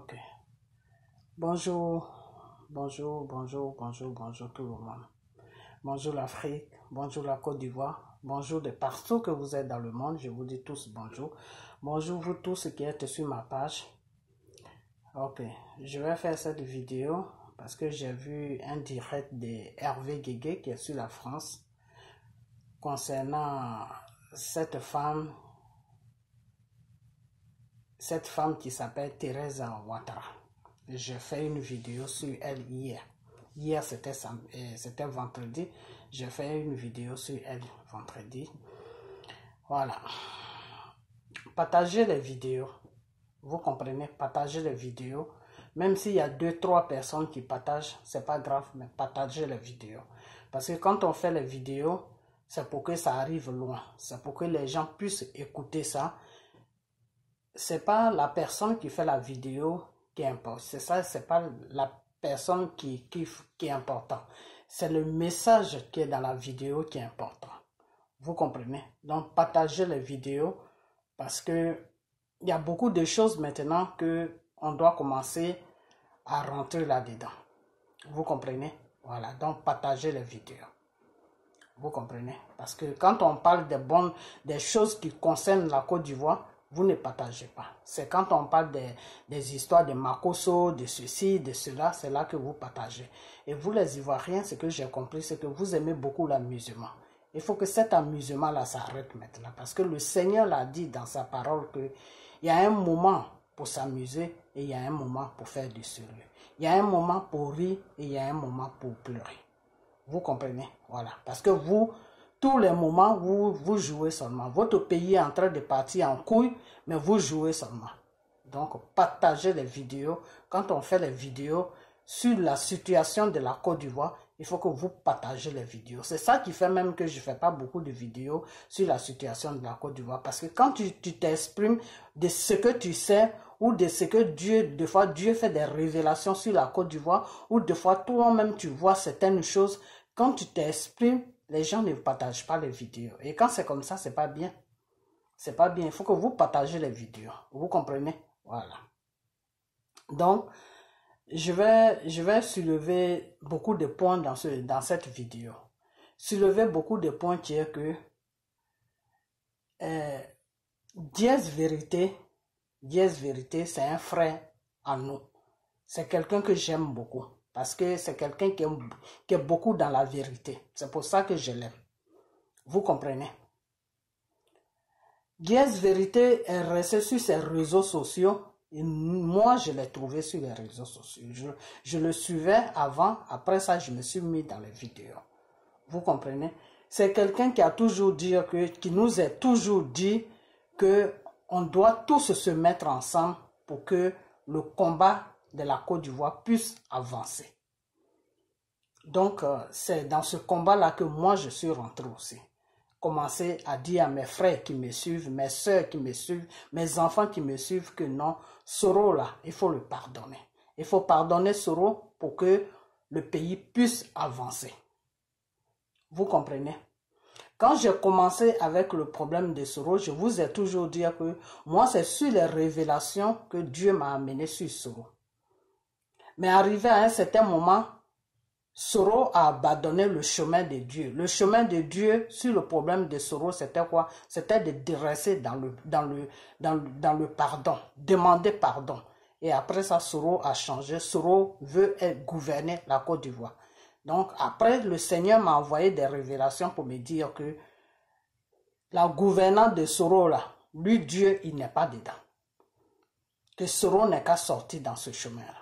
Ok. Bonjour tout le monde. Bonjour l'Afrique, bonjour la Côte d'Ivoire, bonjour de partout que vous êtes dans le monde. Je vous dis tous bonjour. Bonjour vous tous qui êtes sur ma page. Ok, je vais faire cette vidéo parce que j'ai vu un direct de Hervé Guégué qui est sur la France concernant cette femme qui s'appelle Teresa Ouattara. J'ai fait une vidéo sur elle hier. Hier, c'était vendredi. J'ai fait une vidéo sur elle vendredi. Voilà. Partagez les vidéos. Vous comprenez? Partagez les vidéos. Même s'il y a 2-3 personnes qui partagent, c'est pas grave, mais partagez les vidéos. Parce que quand on fait les vidéos, c'est pour que ça arrive loin. C'est pour que les gens puissent écouter ça. C'est pas la personne qui fait la vidéo qui importe. C'est ça, c'est pas la personne qui est important. C'est le message qui est dans la vidéo qui est important. Vous comprenez? Donc, partagez les vidéos parce que il y a beaucoup de choses maintenant que on doit commencer à rentrer là-dedans. Vous comprenez? Voilà. Donc, partagez les vidéos. Vous comprenez? Parce que quand on parle des choses qui concernent la Côte d'Ivoire, vous ne partagez pas. C'est quand on parle des histoires de Makosso, de ceci, de cela, c'est là que vous partagez. Et vous les Ivoiriens, ce que j'ai compris, c'est que vous aimez beaucoup l'amusement. Il faut que cet amusement-là s'arrête maintenant. Parce que le Seigneur l'a dit dans sa parole qu'il y a un moment pour s'amuser et il y a un moment pour faire du sérieux. Il y a un moment pour rire et il y a un moment pour pleurer. Vous comprenez? Voilà. Parce que vous, tous les moments, vous jouez seulement. Votre pays est en train de partir en couille, mais vous jouez seulement. Donc, partagez les vidéos. Quand on fait les vidéos sur la situation de la Côte d'Ivoire, il faut que vous partagez les vidéos. C'est ça qui fait même que je ne fais pas beaucoup de vidéos sur la situation de la Côte d'Ivoire. Parce que quand tu t'exprimes de ce que tu sais, ou de ce que des fois Dieu fait des révélations sur la Côte d'Ivoire, ou des fois toi-même tu vois certaines choses, quand tu t'exprimes, les gens ne partagent pas les vidéos. Et quand c'est comme ça, c'est pas bien. C'est pas bien. Il faut que vous partagez les vidéos. Vous comprenez? Voilà. Donc, je vais soulever beaucoup de points dans cette vidéo. Soulever beaucoup de points qui est que Diez Vérité, c'est un frère à nous. C'est quelqu'un que j'aime beaucoup. Parce que c'est quelqu'un qui est beaucoup dans la vérité. C'est pour ça que je l'aime. Vous comprenez? Diez Vérité est resté sur ses réseaux sociaux. Et moi, je l'ai trouvé sur les réseaux sociaux. Je le suivais avant. Après ça, je me suis mis dans les vidéos. Vous comprenez? C'est quelqu'un qui a toujours dit qui nous a toujours dit que on doit tous se mettre ensemble pour que le combat de la Côte d'Ivoire puisse avancer. Donc, c'est dans ce combat-là que moi, je suis rentré aussi. Commencer à dire à mes frères qui me suivent, mes soeurs qui me suivent, mes enfants qui me suivent que non, Soro là, il faut le pardonner. Il faut pardonner Soro pour que le pays puisse avancer. Vous comprenez? Quand j'ai commencé avec le problème de Soro, je vous ai toujours dit que moi, c'est sur les révélations que Dieu m'a amené sur Soro. Mais arrivé à un certain moment, Soro a abandonné le chemin de Dieu. Le chemin de Dieu sur le problème de Soro, c'était quoi? C'était de rester dans le pardon, demander pardon. Et après ça, Soro a changé. Soro veut gouverner la Côte d'Ivoire. Donc après, le Seigneur m'a envoyé des révélations pour me dire que la gouvernance de Soro là, lui Dieu, il n'est pas dedans. Que Soro n'est qu'à sortir dans ce chemin-là.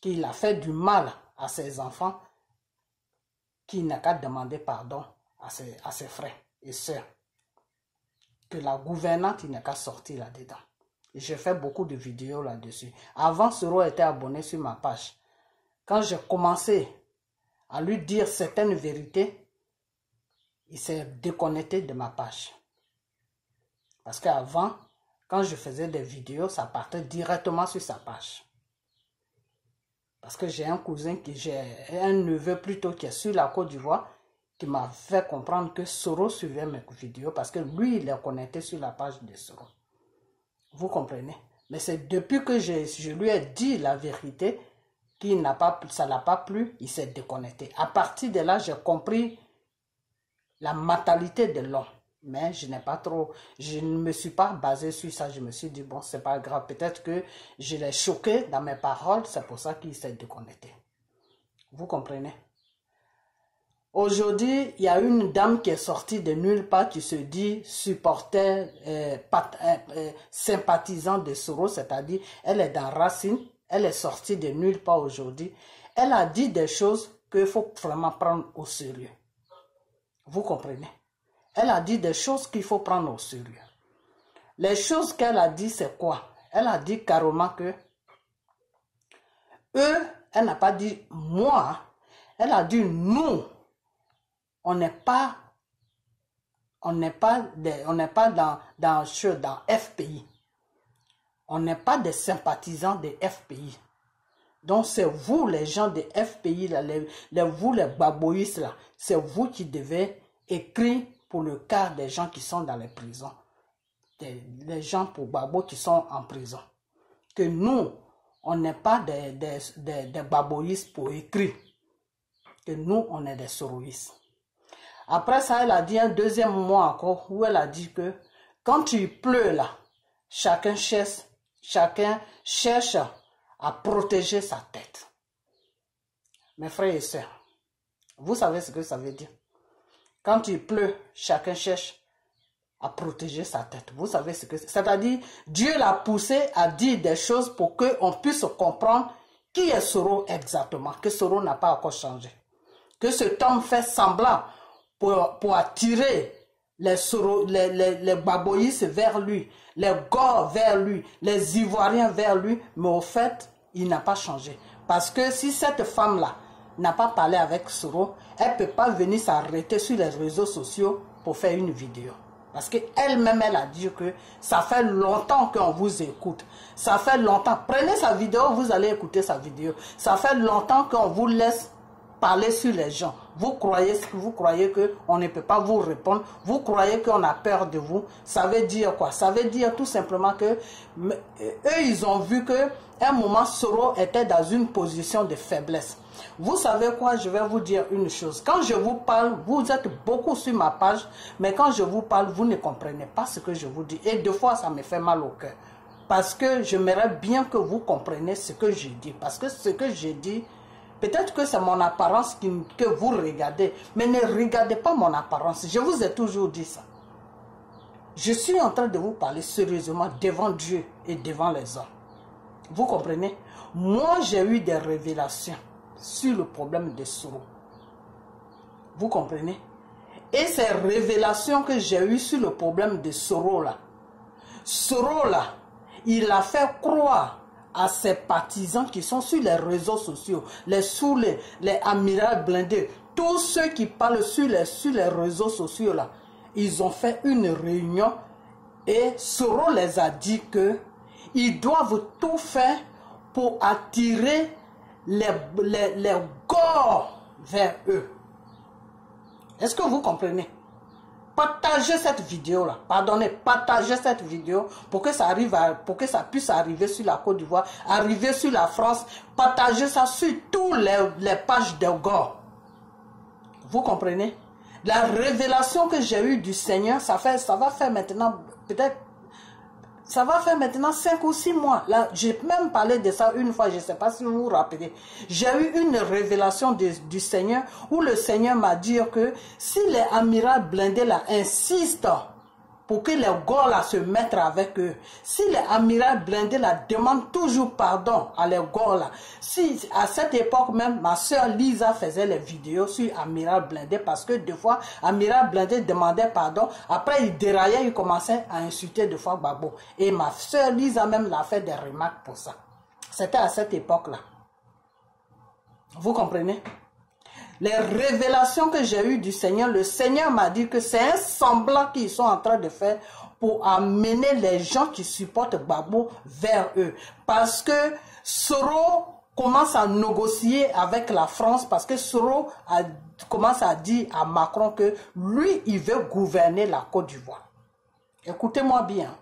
Qu'il a fait du mal à ses enfants, qu'il n'a qu'à demander pardon à ses frères et sœurs. Que la gouvernante, il n'a qu'à sortir là-dedans. J'ai fait beaucoup de vidéos là-dessus. Avant, Soro était abonné sur ma page. Quand j'ai commencé à lui dire certaines vérités, il s'est déconnecté de ma page. Parce qu'avant, quand je faisais des vidéos, ça partait directement sur sa page. Parce que j'ai un cousin, j'ai un neveu plutôt qui est sur la Côte d'Ivoire, qui m'a fait comprendre que Soro suivait mes vidéos parce que lui, il est connecté sur la page de Soro. Vous comprenez? Mais c'est depuis que je lui ai dit la vérité ça n'a pas plu, il s'est déconnecté. À partir de là, j'ai compris la mentalité de l'homme. Mais je ne me suis pas basé sur ça. Je me suis dit, bon, c'est pas grave. Peut-être que je l'ai choqué dans mes paroles. C'est pour ça qu'il s'est déconnecté. Vous comprenez? Aujourd'hui, il y a une dame qui est sortie de nulle part qui se dit supporter, sympathisant de Soros, c'est-à-dire elle est dans Racine. Elle est sortie de nulle part aujourd'hui. Elle a dit des choses qu'il faut vraiment prendre au sérieux. Vous comprenez? Elle a dit des choses qu'il faut prendre au sérieux. Les choses qu'elle a dit, c'est quoi? Elle a dit carrément que eux, elle n'a pas dit moi, elle a dit nous, on n'est pas dans FPI. On n'est pas des sympathisants des FPI. Donc c'est vous les gens des FPI, là, vous les baboïstes, là, c'est vous qui devez écrire pour le cas des gens qui sont dans les prisons. Les gens pour babo qui sont en prison. Que nous, on n'est pas des baboïstes pour écrire. Que nous, on est des soroïstes. Après ça, elle a dit un deuxième mot encore où elle a dit que quand il pleut là, chacun cherche à protéger sa tête. Mes frères et sœurs, vous savez ce que ça veut dire? Quand il pleut, chacun cherche à protéger sa tête. Vous savez ce que c'est? C'est-à-dire, Dieu l'a poussé à dire des choses pour qu'on puisse comprendre qui est Soros exactement, que Soros n'a pas encore changé. Que cet homme fait semblant pour attirer les baboïstes vers lui, les Gors vers lui, les Ivoiriens vers lui, mais au fait, il n'a pas changé. Parce que si cette femme-là n'a pas parlé avec Soros, elle ne peut pas venir s'arrêter sur les réseaux sociaux pour faire une vidéo. Parce qu'elle-même, elle a dit que ça fait longtemps qu'on vous écoute. Ça fait longtemps. Prenez sa vidéo, vous allez écouter sa vidéo. Ça fait longtemps qu'on vous laisse parler sur les gens. Vous croyez qu'on ne peut pas vous répondre. Vous croyez qu'on a peur de vous. Ça veut dire quoi? Ça veut dire tout simplement que eux, ils ont vu qu'à un moment, Soros était dans une position de faiblesse. Vous savez quoi? Je vais vous dire une chose. Quand je vous parle, vous êtes beaucoup sur ma page, mais quand je vous parle, vous ne comprenez pas ce que je vous dis. Et deux fois, ça me fait mal au cœur. Parce que j'aimerais bien que vous compreniez ce que je dis. Parce que ce que je dis, peut-être que c'est mon apparence que vous regardez, mais ne regardez pas mon apparence. Je vous ai toujours dit ça. Je suis en train de vous parler sérieusement devant Dieu et devant les hommes. Vous comprenez? Moi, j'ai eu des révélations sur le problème de Soros. Vous comprenez? Et ces révélations que j'ai eues sur le problème de Soros là, il a fait croire à ses partisans qui sont sur les réseaux sociaux, les amirals blindés, tous ceux qui parlent sur les réseaux sociaux là, ils ont fait une réunion et Soros les a dit que ils doivent tout faire pour attirer les Gors vers eux. Est-ce que vous comprenez? Partagez cette vidéo là, pardonnez, partagez cette vidéo pour que ça puisse arriver sur la Côte d'Ivoire, arriver sur la France, partagez ça sur toutes les pages des Gors. Vous comprenez? La révélation que j'ai eue du Seigneur, ça va faire maintenant peut-être. Ça va faire maintenant 5 ou 6 mois. Là, j'ai même parlé de ça une fois, je ne sais pas si vous vous rappelez. J'ai eu une révélation du Seigneur où le Seigneur m'a dit que si les amirals blindés là insistent pour que les Gors là se mettent avec eux, si les amirals blindés là demandent toujours pardon à les Gors là, si à cette époque même, ma soeur Lisa faisait les vidéos sur amiral blindé parce que des fois, amiral blindé demandait pardon, après il déraillait, il commençait à insulter deux fois Babo. Et ma soeur Lisa même l'a fait des remarques pour ça. C'était à cette époque-là. Vous comprenez? Les révélations que j'ai eues du Seigneur, le Seigneur m'a dit que c'est un semblant qu'ils sont en train de faire pour amener les gens qui supportent Babo vers eux. Parce que Soros commence à négocier avec la France, parce que Soros commence à dire à Macron que lui, il veut gouverner la Côte d'Ivoire. Écoutez-moi bien.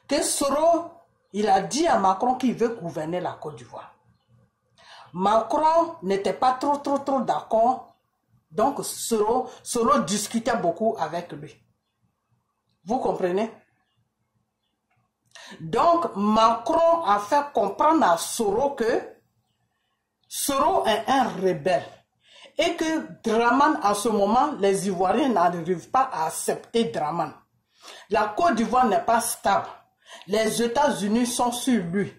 Que Soros Il a dit à Macron qu'il veut gouverner la Côte d'Ivoire. Macron n'était pas trop d'accord. Donc, Soro discutait beaucoup avec lui. Vous comprenez? Donc, Macron a fait comprendre à Soro que Soro est un rebelle. Et que Dramane, en ce moment, les Ivoiriens n'arrivent pas à accepter Dramane. La Côte d'Ivoire n'est pas stable. Les États-Unis sont sur lui.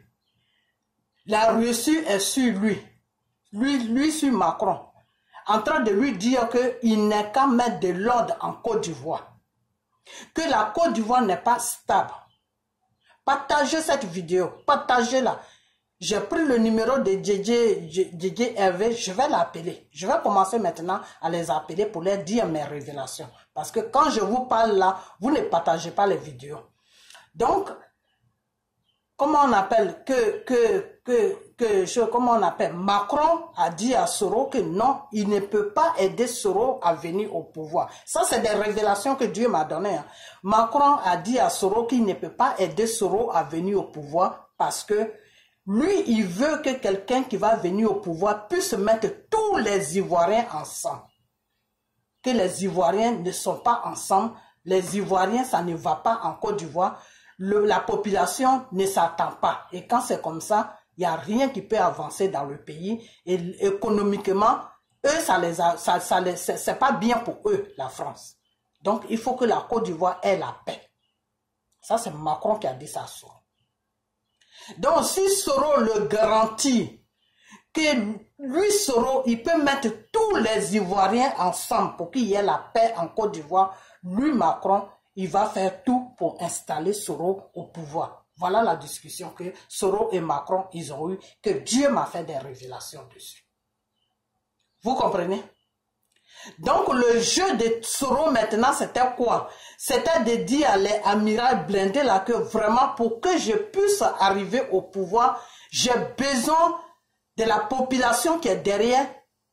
La Russie est sur lui. Lui sur Macron. En train de lui dire qu'il n'est qu'à mettre de l'ordre en Côte d'Ivoire. Que la Côte d'Ivoire n'est pas stable. Partagez cette vidéo. Partagez-la. J'ai pris le numéro de DJ Hervé. Je vais l'appeler. Je vais commencer maintenant à les appeler pour leur dire mes révélations. Parce que quand je vous parle là, vous ne partagez pas les vidéos. Donc, comment on appelle comment on appelle Macron a dit à Soro que non, il ne peut pas aider Soro à venir au pouvoir. Ça, c'est des révélations que Dieu m'a données. Hein. Macron a dit à Soro qu'il ne peut pas aider Soro à venir au pouvoir parce que lui, il veut que quelqu'un qui va venir au pouvoir puisse mettre tous les Ivoiriens ensemble. Que les Ivoiriens ne sont pas ensemble. Les Ivoiriens, ça ne va pas en Côte d'Ivoire. La population ne s'attend pas. Et quand c'est comme ça, il n'y a rien qui peut avancer dans le pays. Et économiquement, eux, c'est pas bien pour eux, la France. Donc, il faut que la Côte d'Ivoire ait la paix. Ça, c'est Macron qui a dit ça à Soro. Donc, si Soro le garantit que lui, Soro, il peut mettre tous les Ivoiriens ensemble pour qu'il y ait la paix en Côte d'Ivoire, lui, Macron, il va faire tout pour installer Soro au pouvoir. Voilà la discussion que Soro et Macron, ils ont eu, que Dieu m'a fait des révélations dessus. Vous comprenez? Donc, le jeu de Soro maintenant, c'était quoi? C'était de dire à l'amiral blindé là que vraiment, pour que je puisse arriver au pouvoir, j'ai besoin de la population qui est derrière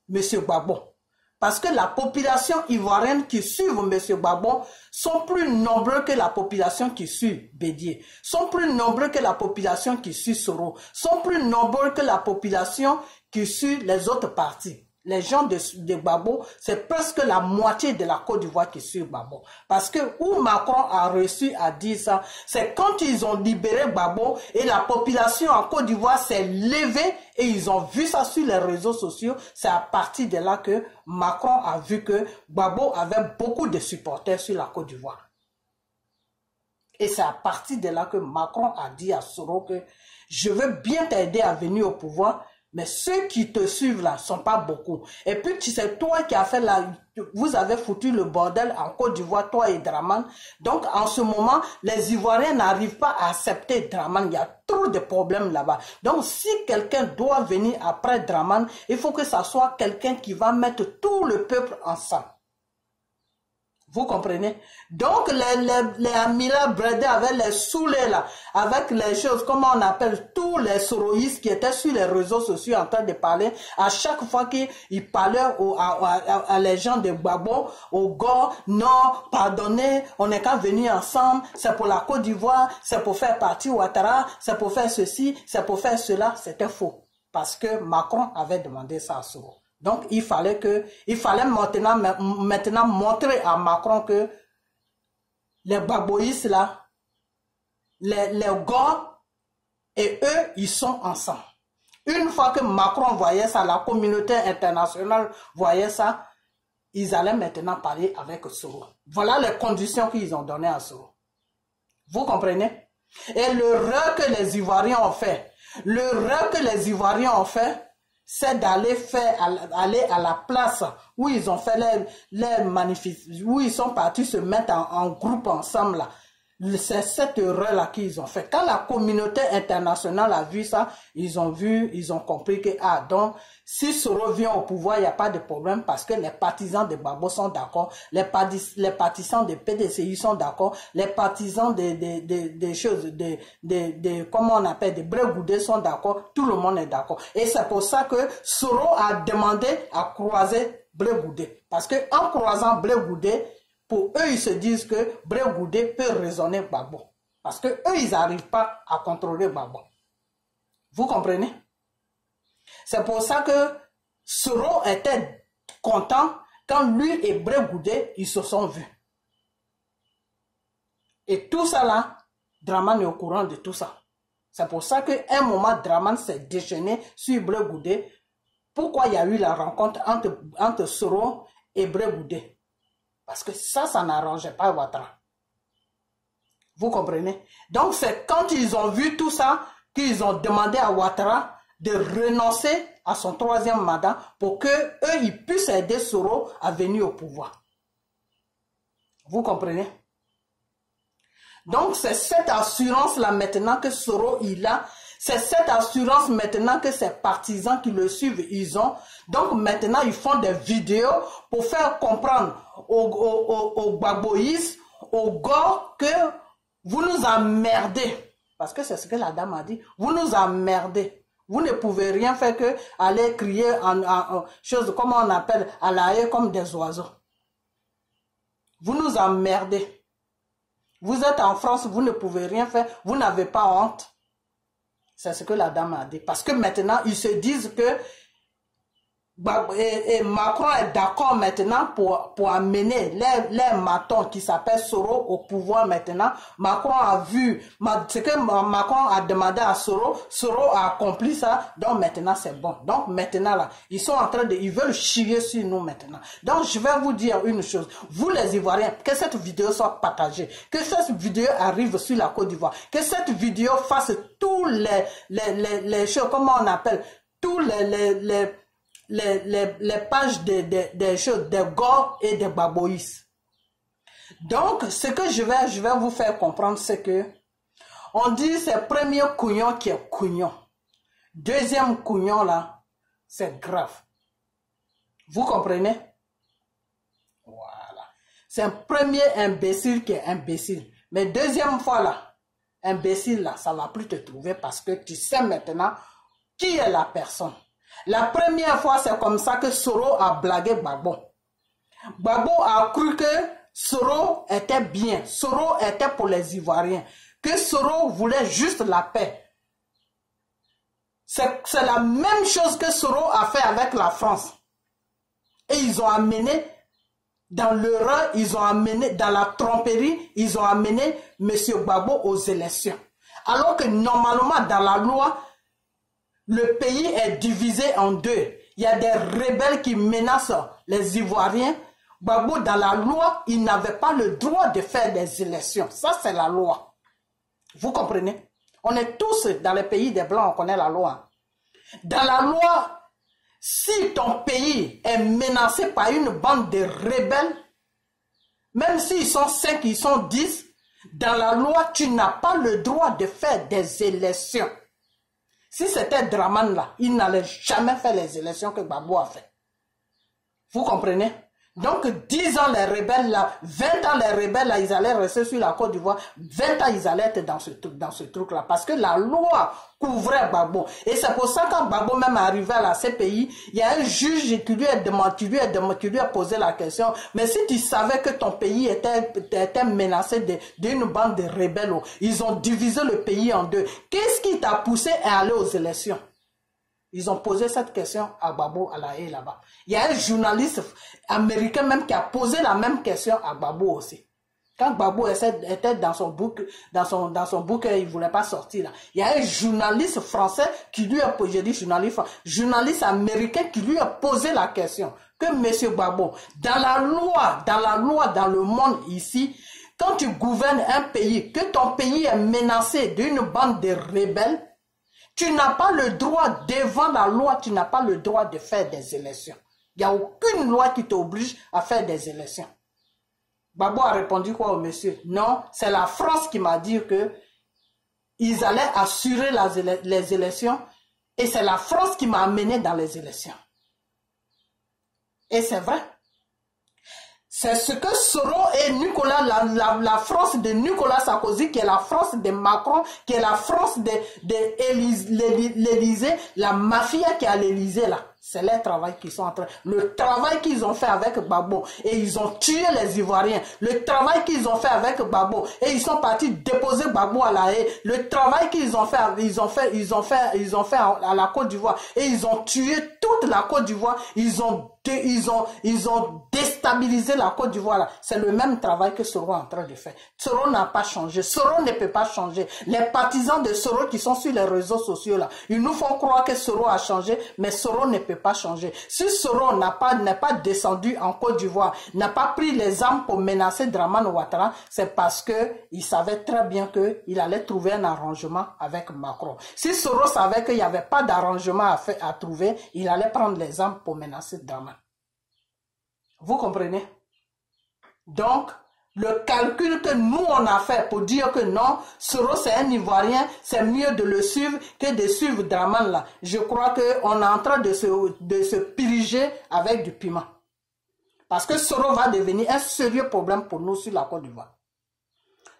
M. Gbagbo. Parce que la population ivoirienne qui suit M. Gbagbo sont plus nombreux que la population qui suit Bédié, sont plus nombreux que la population qui suit Soro, sont plus nombreux que la population qui suit les autres partis. Les gens de Gbagbo, c'est presque la moitié de la Côte d'Ivoire qui suit Gbagbo. Parce que où Macron a reçu à dire ça, c'est quand ils ont libéré Gbagbo et la population en Côte d'Ivoire s'est levée et ils ont vu ça sur les réseaux sociaux. C'est à partir de là que Macron a vu que Gbagbo avait beaucoup de supporters sur la Côte d'Ivoire. Et c'est à partir de là que Macron a dit à Soro que je veux bien t'aider à venir au pouvoir, mais ceux qui te suivent là ne sont pas beaucoup. Et puis c'est toi qui as fait vous avez foutu le bordel en Côte d'Ivoire, toi et Dramane. Donc en ce moment, les Ivoiriens n'arrivent pas à accepter Dramane. Il y a trop de problèmes là-bas. Donc si quelqu'un doit venir après Dramane, il faut que ça soit quelqu'un qui va mettre tout le peuple ensemble. Vous comprenez? Donc, les Amira Brede avaient les saoulés là, avec les choses, comment on appelle, tous les soroïstes qui étaient sur les réseaux sociaux en train de parler, à chaque fois qu'ils parlaient à les gens de Gbagbo, au gars, non, pardonnez, on n'est qu'à venir ensemble, c'est pour la Côte d'Ivoire, c'est pour faire partie Ouattara, c'est pour faire ceci, c'est pour faire cela, c'était faux. Parce que Macron avait demandé ça à Soro. Donc, il fallait maintenant montrer à Macron que les Gbagboïstes là, les gars et eux, ils sont ensemble. Une fois que Macron voyait ça, la communauté internationale voyait ça, ils allaient maintenant parler avec Soro. Voilà les conditions qu'ils ont données à Soro. Vous comprenez? Et l'erreur que les Ivoiriens ont fait, c'est d'aller aller à la place où ils ont fait les manifestations, où ils sont partis se mettre en groupe ensemble là. C'est cette erreur-là qu'ils ont fait. Quand la communauté internationale a vu ça, ils ont compris que, donc, si Soro vient au pouvoir, il n'y a pas de problème parce que les partisans de Gbagbo sont d'accord, les partisans de PDCI sont d'accord, les partisans des choses, comment on appelle, des Blé-Goudé sont d'accord, tout le monde est d'accord. Et c'est pour ça que Soro a demandé à croiser Blé-Goudé. Parce que en croisant Blé-Goudé, pour eux, ils se disent que Blé-Goudé peut raisonner Gbagbo. Parce que eux, ils n'arrivent pas à contrôler Gbagbo. Vous comprenez? C'est pour ça que Soro était content quand lui et Brégoudé, ils se sont vus. Et tout ça là, Dramane est au courant de tout ça. C'est pour ça qu'à un moment, Dramane s'est déchaîné sur Brégoudé. Pourquoi il y a eu la rencontre entre Soro et Brégoudé? Parce que ça n'arrangeait pas Ouattara. Vous comprenez? Donc c'est quand ils ont vu tout ça qu'ils ont demandé à Ouattara de renoncer à son 3e mandat pour que eux ils puissent aider Soro à venir au pouvoir. Vous comprenez? Donc c'est cette assurance-là maintenant que Soro il a. C'est cette assurance maintenant que ses partisans qui le suivent, ils ont. Donc maintenant, ils font des vidéos pour faire comprendre aux Gbagboïs, aux Gor, que vous nous emmerdez. Parce que c'est ce que la dame a dit. Vous nous emmerdez. Vous ne pouvez rien faire que aller crier en chose, comment on appelle, à la haie comme des oiseaux. Vous nous emmerdez. Vous êtes en France, vous ne pouvez rien faire. Vous n'avez pas honte. C'est ce que la dame a dit. Parce que maintenant, ils se disent que Macron est d'accord maintenant pour amener les matons qui s'appellent Soro au pouvoir maintenant. Macron a vu ce que Macron a demandé à Soro. Soro a accompli ça. Donc maintenant, c'est bon. Donc maintenant, là, ils sont en train de... Ils veulent chier sur nous maintenant. Donc je vais vous dire une chose. Vous les Ivoiriens, que cette vidéo soit partagée. Que cette vidéo arrive sur la Côte d'Ivoire. Que cette vidéo fasse tous les choses, comment on appelle, tous les pages des choses, des Gor et des Gbagboïs. Donc, ce que je vais vous faire comprendre, c'est que on dit c'est premier couillon qui est couillon. Deuxième couillon là, c'est grave. Vous comprenez? Voilà. C'est un premier imbécile qui est imbécile. Mais deuxième fois là, imbécile là, ça va plus te trouver parce que tu sais maintenant qui est la personne. La première fois, c'est comme ça que Soro a blagué Gbagbo. Gbagbo a cru que Soro était bien. Soro était pour les Ivoiriens. Que Soro voulait juste la paix. C'est la même chose que Soro a fait avec la France. Et ils ont amené dans l'erreur, ils ont amené dans la tromperie, ils ont amené M. Gbagbo aux élections. Alors que normalement, dans la loi, le pays est divisé en deux. Il y a des rebelles qui menacent les Ivoiriens. Gbagbo, dans la loi, il n'avait pas le droit de faire des élections. Ça, c'est la loi. Vous comprenez? On est tous dans les pays des Blancs, on connaît la loi. Dans la loi, si ton pays est menacé par une bande de rebelles, même s'ils sont 5, ils sont 10, dans la loi, tu n'as pas le droit de faire des élections. Si c'était Dramane là, il n'allait jamais faire les élections que Gbagbo a fait. Vous comprenez? Donc 10 ans les rebelles là, 20 ans les rebelles là, ils allaient rester sur la Côte d'Ivoire, 20 ans ils allaient être dans ce truc là. Parce que la loi couvrait Gbagbo. Et c'est pour ça que quand Gbagbo même est arrivé à la CPI, il y a un juge qui lui a posé la question. Mais si tu savais que ton pays était menacé d'une bande de rebelles, ils ont divisé le pays en deux. Qu'est-ce qui t'a poussé à aller aux élections? Ils ont posé cette question à Gbagbo à la haie là-bas. Il y a un journaliste américain même qui a posé la même question à Gbagbo aussi. Quand Gbagbo était dans son bouquin, il ne voulait pas sortir là. Il y a un journaliste français qui lui a posé, journaliste américain qui lui a posé la question. Que M. Gbagbo, dans la loi, dans le monde ici, quand tu gouvernes un pays, que ton pays est menacé d'une bande de rebelles, tu n'as pas le droit, devant la loi, tu n'as pas le droit de faire des élections. Il n'y a aucune loi qui t'oblige à faire des élections. Gbagbo a répondu quoi au monsieur? Non, c'est la France qui m'a dit que ils allaient assurer les élections et c'est la France qui m'a amené dans les élections. Et c'est vrai. C'est ce que Soro et Nicolas, la France de Nicolas Sarkozy, qui est la France de Macron, qui est la France de l'Élysée, la mafia qui est à l'Élysée là. C'est leur travail qu'ils sont en train. Le travail qu'ils ont fait avec Gbagbo et ils ont tué les Ivoiriens. Le travail qu'ils ont fait avec Gbagbo et ils sont partis déposer Gbagbo à la haie. Le travail qu'ils ont fait, ils ont fait à la Côte d'Ivoire et ils ont tué toute la Côte d'Ivoire. Ils ont déstabilisé la Côte d'Ivoire. C'est le même travail que Soro est en train de faire. Soro n'a pas changé. Soro ne peut pas changer. Les partisans de Soro qui sont sur les réseaux sociaux là, ils nous font croire que Soro a changé, mais Soro ne peut pas changer. Si Soro n'est pas descendu en Côte d'Ivoire, n'a pas pris les armes pour menacer Dramane Ouattara, c'est parce que il savait très bien qu'il allait trouver un arrangement avec Macron. Si Soro savait qu'il n'y avait pas d'arrangement à trouver, il allait prendre les armes pour menacer Dramane. Vous comprenez? Donc, le calcul que nous on a fait pour dire que non, Soro c'est un Ivoirien, c'est mieux de le suivre que de suivre Dramane là. Je crois qu'on est en train de se piriger avec du piment. Parce que Soro va devenir un sérieux problème pour nous sur la Côte d'Ivoire.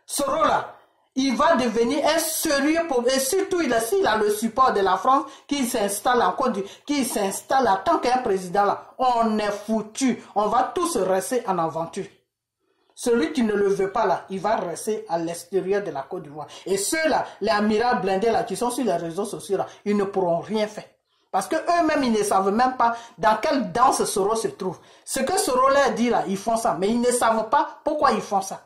Soro là, il va devenir un sérieux problème. Et surtout, s'il a le support de la France, qui s'installe en Côte d'Ivoire, qui s'installe en tant qu'un président là, on est foutu. On va tous rester en aventure. Celui qui ne le veut pas là, il va rester à l'extérieur de la Côte d'Ivoire. Et ceux-là, les amirals blindés là, qui sont sur les réseaux sociaux là, ils ne pourront rien faire. Parce que eux-mêmes, ils ne savent même pas dans quelle danse Soro se trouve. Ce que Soro leur dit là, ils font ça. Mais ils ne savent pas pourquoi ils font ça.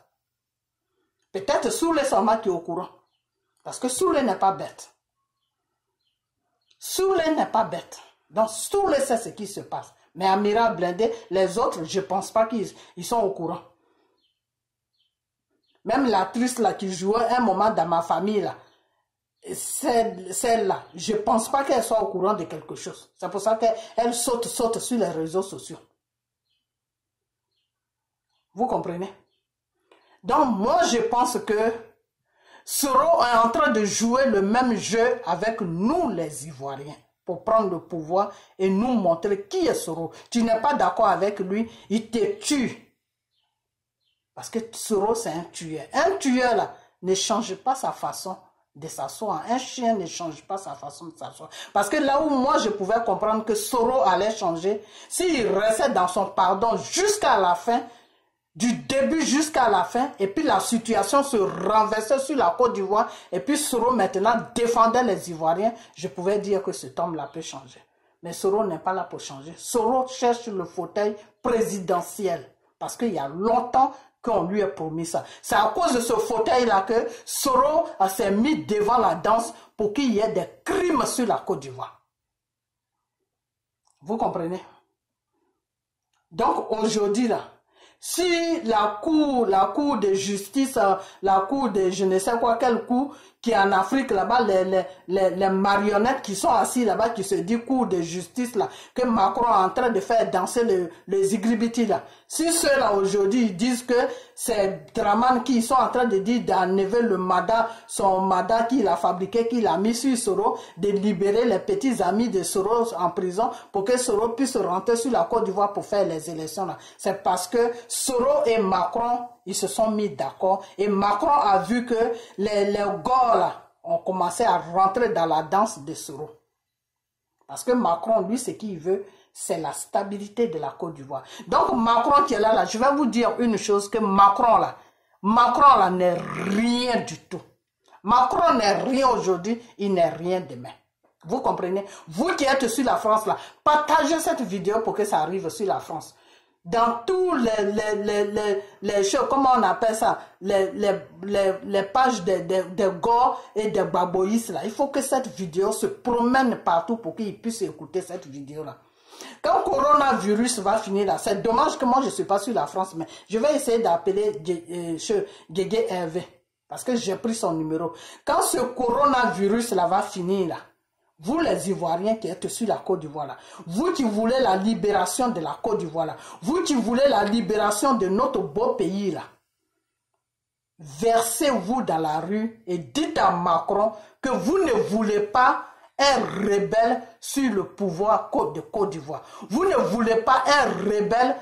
Peut-être Soulé Sama qui est au courant. Parce que Soulé n'est pas bête. Soulé n'est pas bête. Donc Soulé sait ce qui se passe. Mais amiral blindé, les autres, je ne pense pas qu'ils sont au courant. Même l'actrice là qui jouait un moment dans ma famille là, celle-là, je ne pense pas qu'elle soit au courant de quelque chose. C'est pour ça qu'elle saute sur les réseaux sociaux. Vous comprenez? Donc moi je pense que Soro est en train de jouer le même jeu avec nous les Ivoiriens pour prendre le pouvoir et nous montrer qui est Soro. Tu n'es pas d'accord avec lui, il te tue. Parce que Soro c'est un tueur. Un tueur là ne change pas sa façon de s'asseoir. Un chien ne change pas sa façon de s'asseoir. Parce que là où moi je pouvais comprendre que Soro allait changer, s'il restait dans son pardon jusqu'à la fin, du début jusqu'à la fin, et puis la situation se renversait sur la Côte d'Ivoire, et puis Soro maintenant défendait les Ivoiriens, je pouvais dire que cet homme-là peut changer. Mais Soro n'est pas là pour changer. Soro cherche le fauteuil présidentiel, parce qu'il y a longtemps qu'on lui a promis ça. C'est à cause de ce fauteuil-là que Soro s'est mis devant la danse pour qu'il y ait des crimes sur la Côte d'Ivoire. Vous comprenez? Donc aujourd'hui là, si la cour de justice, la cour de je ne sais quoi, quelle cour, qui est en Afrique là-bas, les marionnettes qui sont assis là-bas, qui se disent cour de justice là, que Macron est en train de faire danser les Igribiti là. Si ceux-là aujourd'hui ils disent que c'est Dramane qui sont en train de dire d'enlever le mandat, son mandat qu'il a fabriqué, qu'il a mis sur Soro, de libérer les petits amis de Soro en prison pour que Soro puisse rentrer sur la Côte d'Ivoire pour faire les élections là. C'est parce que Soro et Macron, ils se sont mis d'accord et Macron a vu que les gars là ont commencé à rentrer dans la danse de Soro. Parce que Macron, lui, ce qu'il veut, c'est la stabilité de la Côte d'Ivoire. Donc Macron qui est là, je vais vous dire une chose, que Macron là n'est rien du tout. Macron n'est rien aujourd'hui, il n'est rien demain. Vous comprenez? Vous qui êtes sur la France là, partagez cette vidéo pour que ça arrive sur la France. Dans tous les choses, comment on appelle ça, les pages de Gore et de Baboïs là, il faut que cette vidéo se promène partout pour qu'ils puissent écouter cette vidéo là. Quand le coronavirus va finir là, c'est dommage que moi je ne suis pas sur la France, mais je vais essayer d'appeler Guégué Hervé, parce que j'ai pris son numéro. Quand ce coronavirus là va finir là, vous les Ivoiriens qui êtes sur la Côte d'Ivoire là, vous qui voulez la libération de la Côte d'Ivoire là, vous qui voulez la libération de notre beau pays là, versez-vous dans la rue et dites à Macron que vous ne voulez pas un rebelle sur le pouvoir de Côte d'Ivoire. Vous ne voulez pas un rebelle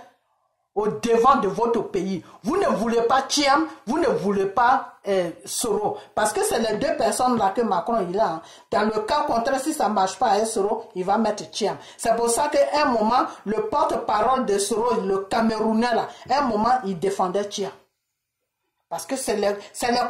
au devant de votre pays. Vous ne voulez pas Thiam, vous ne voulez pas Soro. Parce que c'est les deux personnes là que Macron il a. Hein. Dans le cas contraire, si ça ne marche pas avec Soro, il va mettre Thiam. C'est pour ça qu'à un moment, le porte-parole de Soro, le Camerounais là, à un moment, il défendait Thiam. Parce que c'est les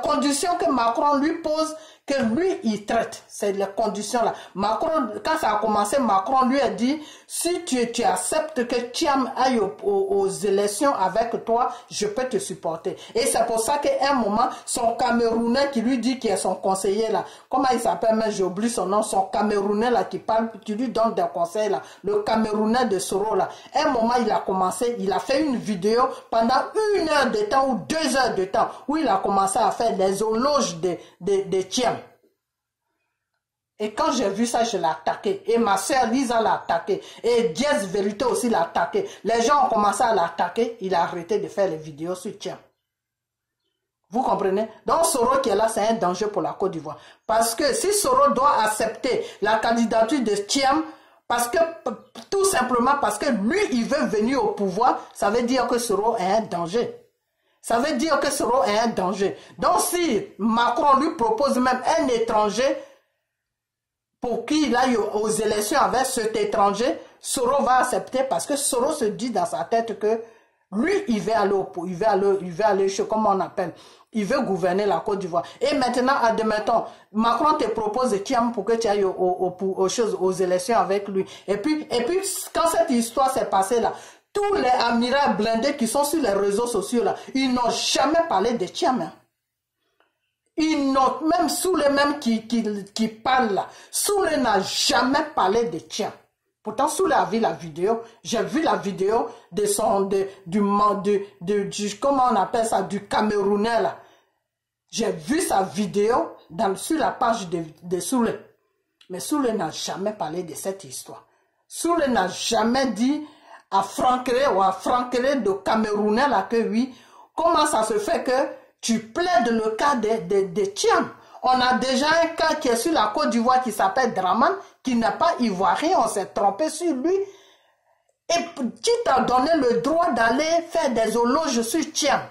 conditions que Macron lui pose, que lui, il traite. C'est les conditions-là. Macron, quand ça a commencé, Macron lui a dit, si tu acceptes que Thiam aille aux élections avec toi, je peux te supporter. Et c'est pour ça qu'à un moment, son Camerounais qui lui dit, qui est son conseiller là, comment il s'appelle, mais j'ai oublié son nom, son Camerounais là qui parle, qui lui donne des conseils là, le Camerounais de Soro là, à un moment, il a commencé, il a fait une vidéo pendant 1 heure de temps ou 2 heures de temps, où il a commencé à faire des éloges de Thiam. Et quand j'ai vu ça, je l'ai attaqué. Et ma soeur Lisa l'a attaqué. Et Diaz Vérité aussi l'a attaqué. Les gens ont commencé à l'attaquer. Il a arrêté de faire les vidéos sur Thiam. Vous comprenez? Donc Soro qui est là, c'est un danger pour la Côte d'Ivoire. Parce que si Soro doit accepter la candidature de Thiam, parce que, tout simplement parce que lui, il veut venir au pouvoir, ça veut dire que Soro est un danger. Ça veut dire que Soro est un danger. Donc si Macron lui propose même un étranger pour qu'il aille aux élections avec cet étranger, Soro va accepter parce que Soro se dit dans sa tête que lui, il veut aller, comment on appelle, il veut gouverner la Côte d'Ivoire. Et maintenant, admettons, Macron te propose Thiam pour que tu ailles aux élections avec lui. Et puis, quand cette histoire s'est passée là, tous les amiraux blindés qui sont sur les réseaux sociaux là, ils n'ont jamais parlé de Thiam. Hein. Ils n'ont même Soule même qui parle là. Soule n'a jamais parlé de Thiam. Pourtant Soule a vu la vidéo. J'ai vu la vidéo de comment on appelle ça, du Camerounais là. J'ai vu sa vidéo sur la page de Soule. Mais Soule n'a jamais parlé de cette histoire. Soule n'a jamais dit à Frankré ou à Frankré de Camerounais là que oui, comment ça se fait que tu plaides le cas de Thiam. On a déjà un cas qui est sur la Côte d'Ivoire qui s'appelle Draman, qui n'est pas ivoirien, on s'est trompé sur lui. Et qui t'a donné le droit d'aller faire des éloges sur Thiam?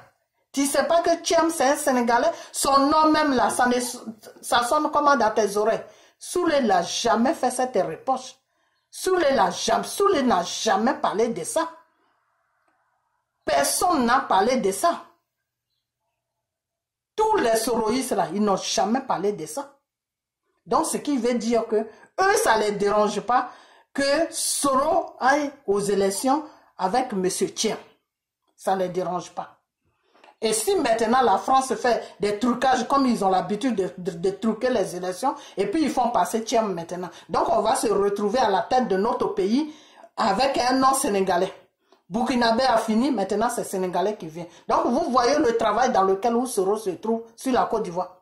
Tu ne sais pas que Thiam c'est un Sénégalais? Son nom même là, ça sonne comment dans tes oreilles? Soule n'a jamais fait cette reproche. Soule n'a jamais parlé de ça. Personne n'a parlé de ça. Tous les soroïstes là, ils n'ont jamais parlé de ça. Donc, ce qui veut dire que eux, ça ne les dérange pas que Soro aille aux élections avec M. Thiam. Ça ne les dérange pas. Et si maintenant la France fait des trucages comme ils ont l'habitude de truquer les élections, et puis ils font passer Thiam maintenant. Donc, on va se retrouver à la tête de notre pays avec un nom sénégalais. Burkinabé a fini, maintenant c'est Sénégalais qui vient. Donc vous voyez le travail dans lequel Soro se trouve sur la Côte d'Ivoire.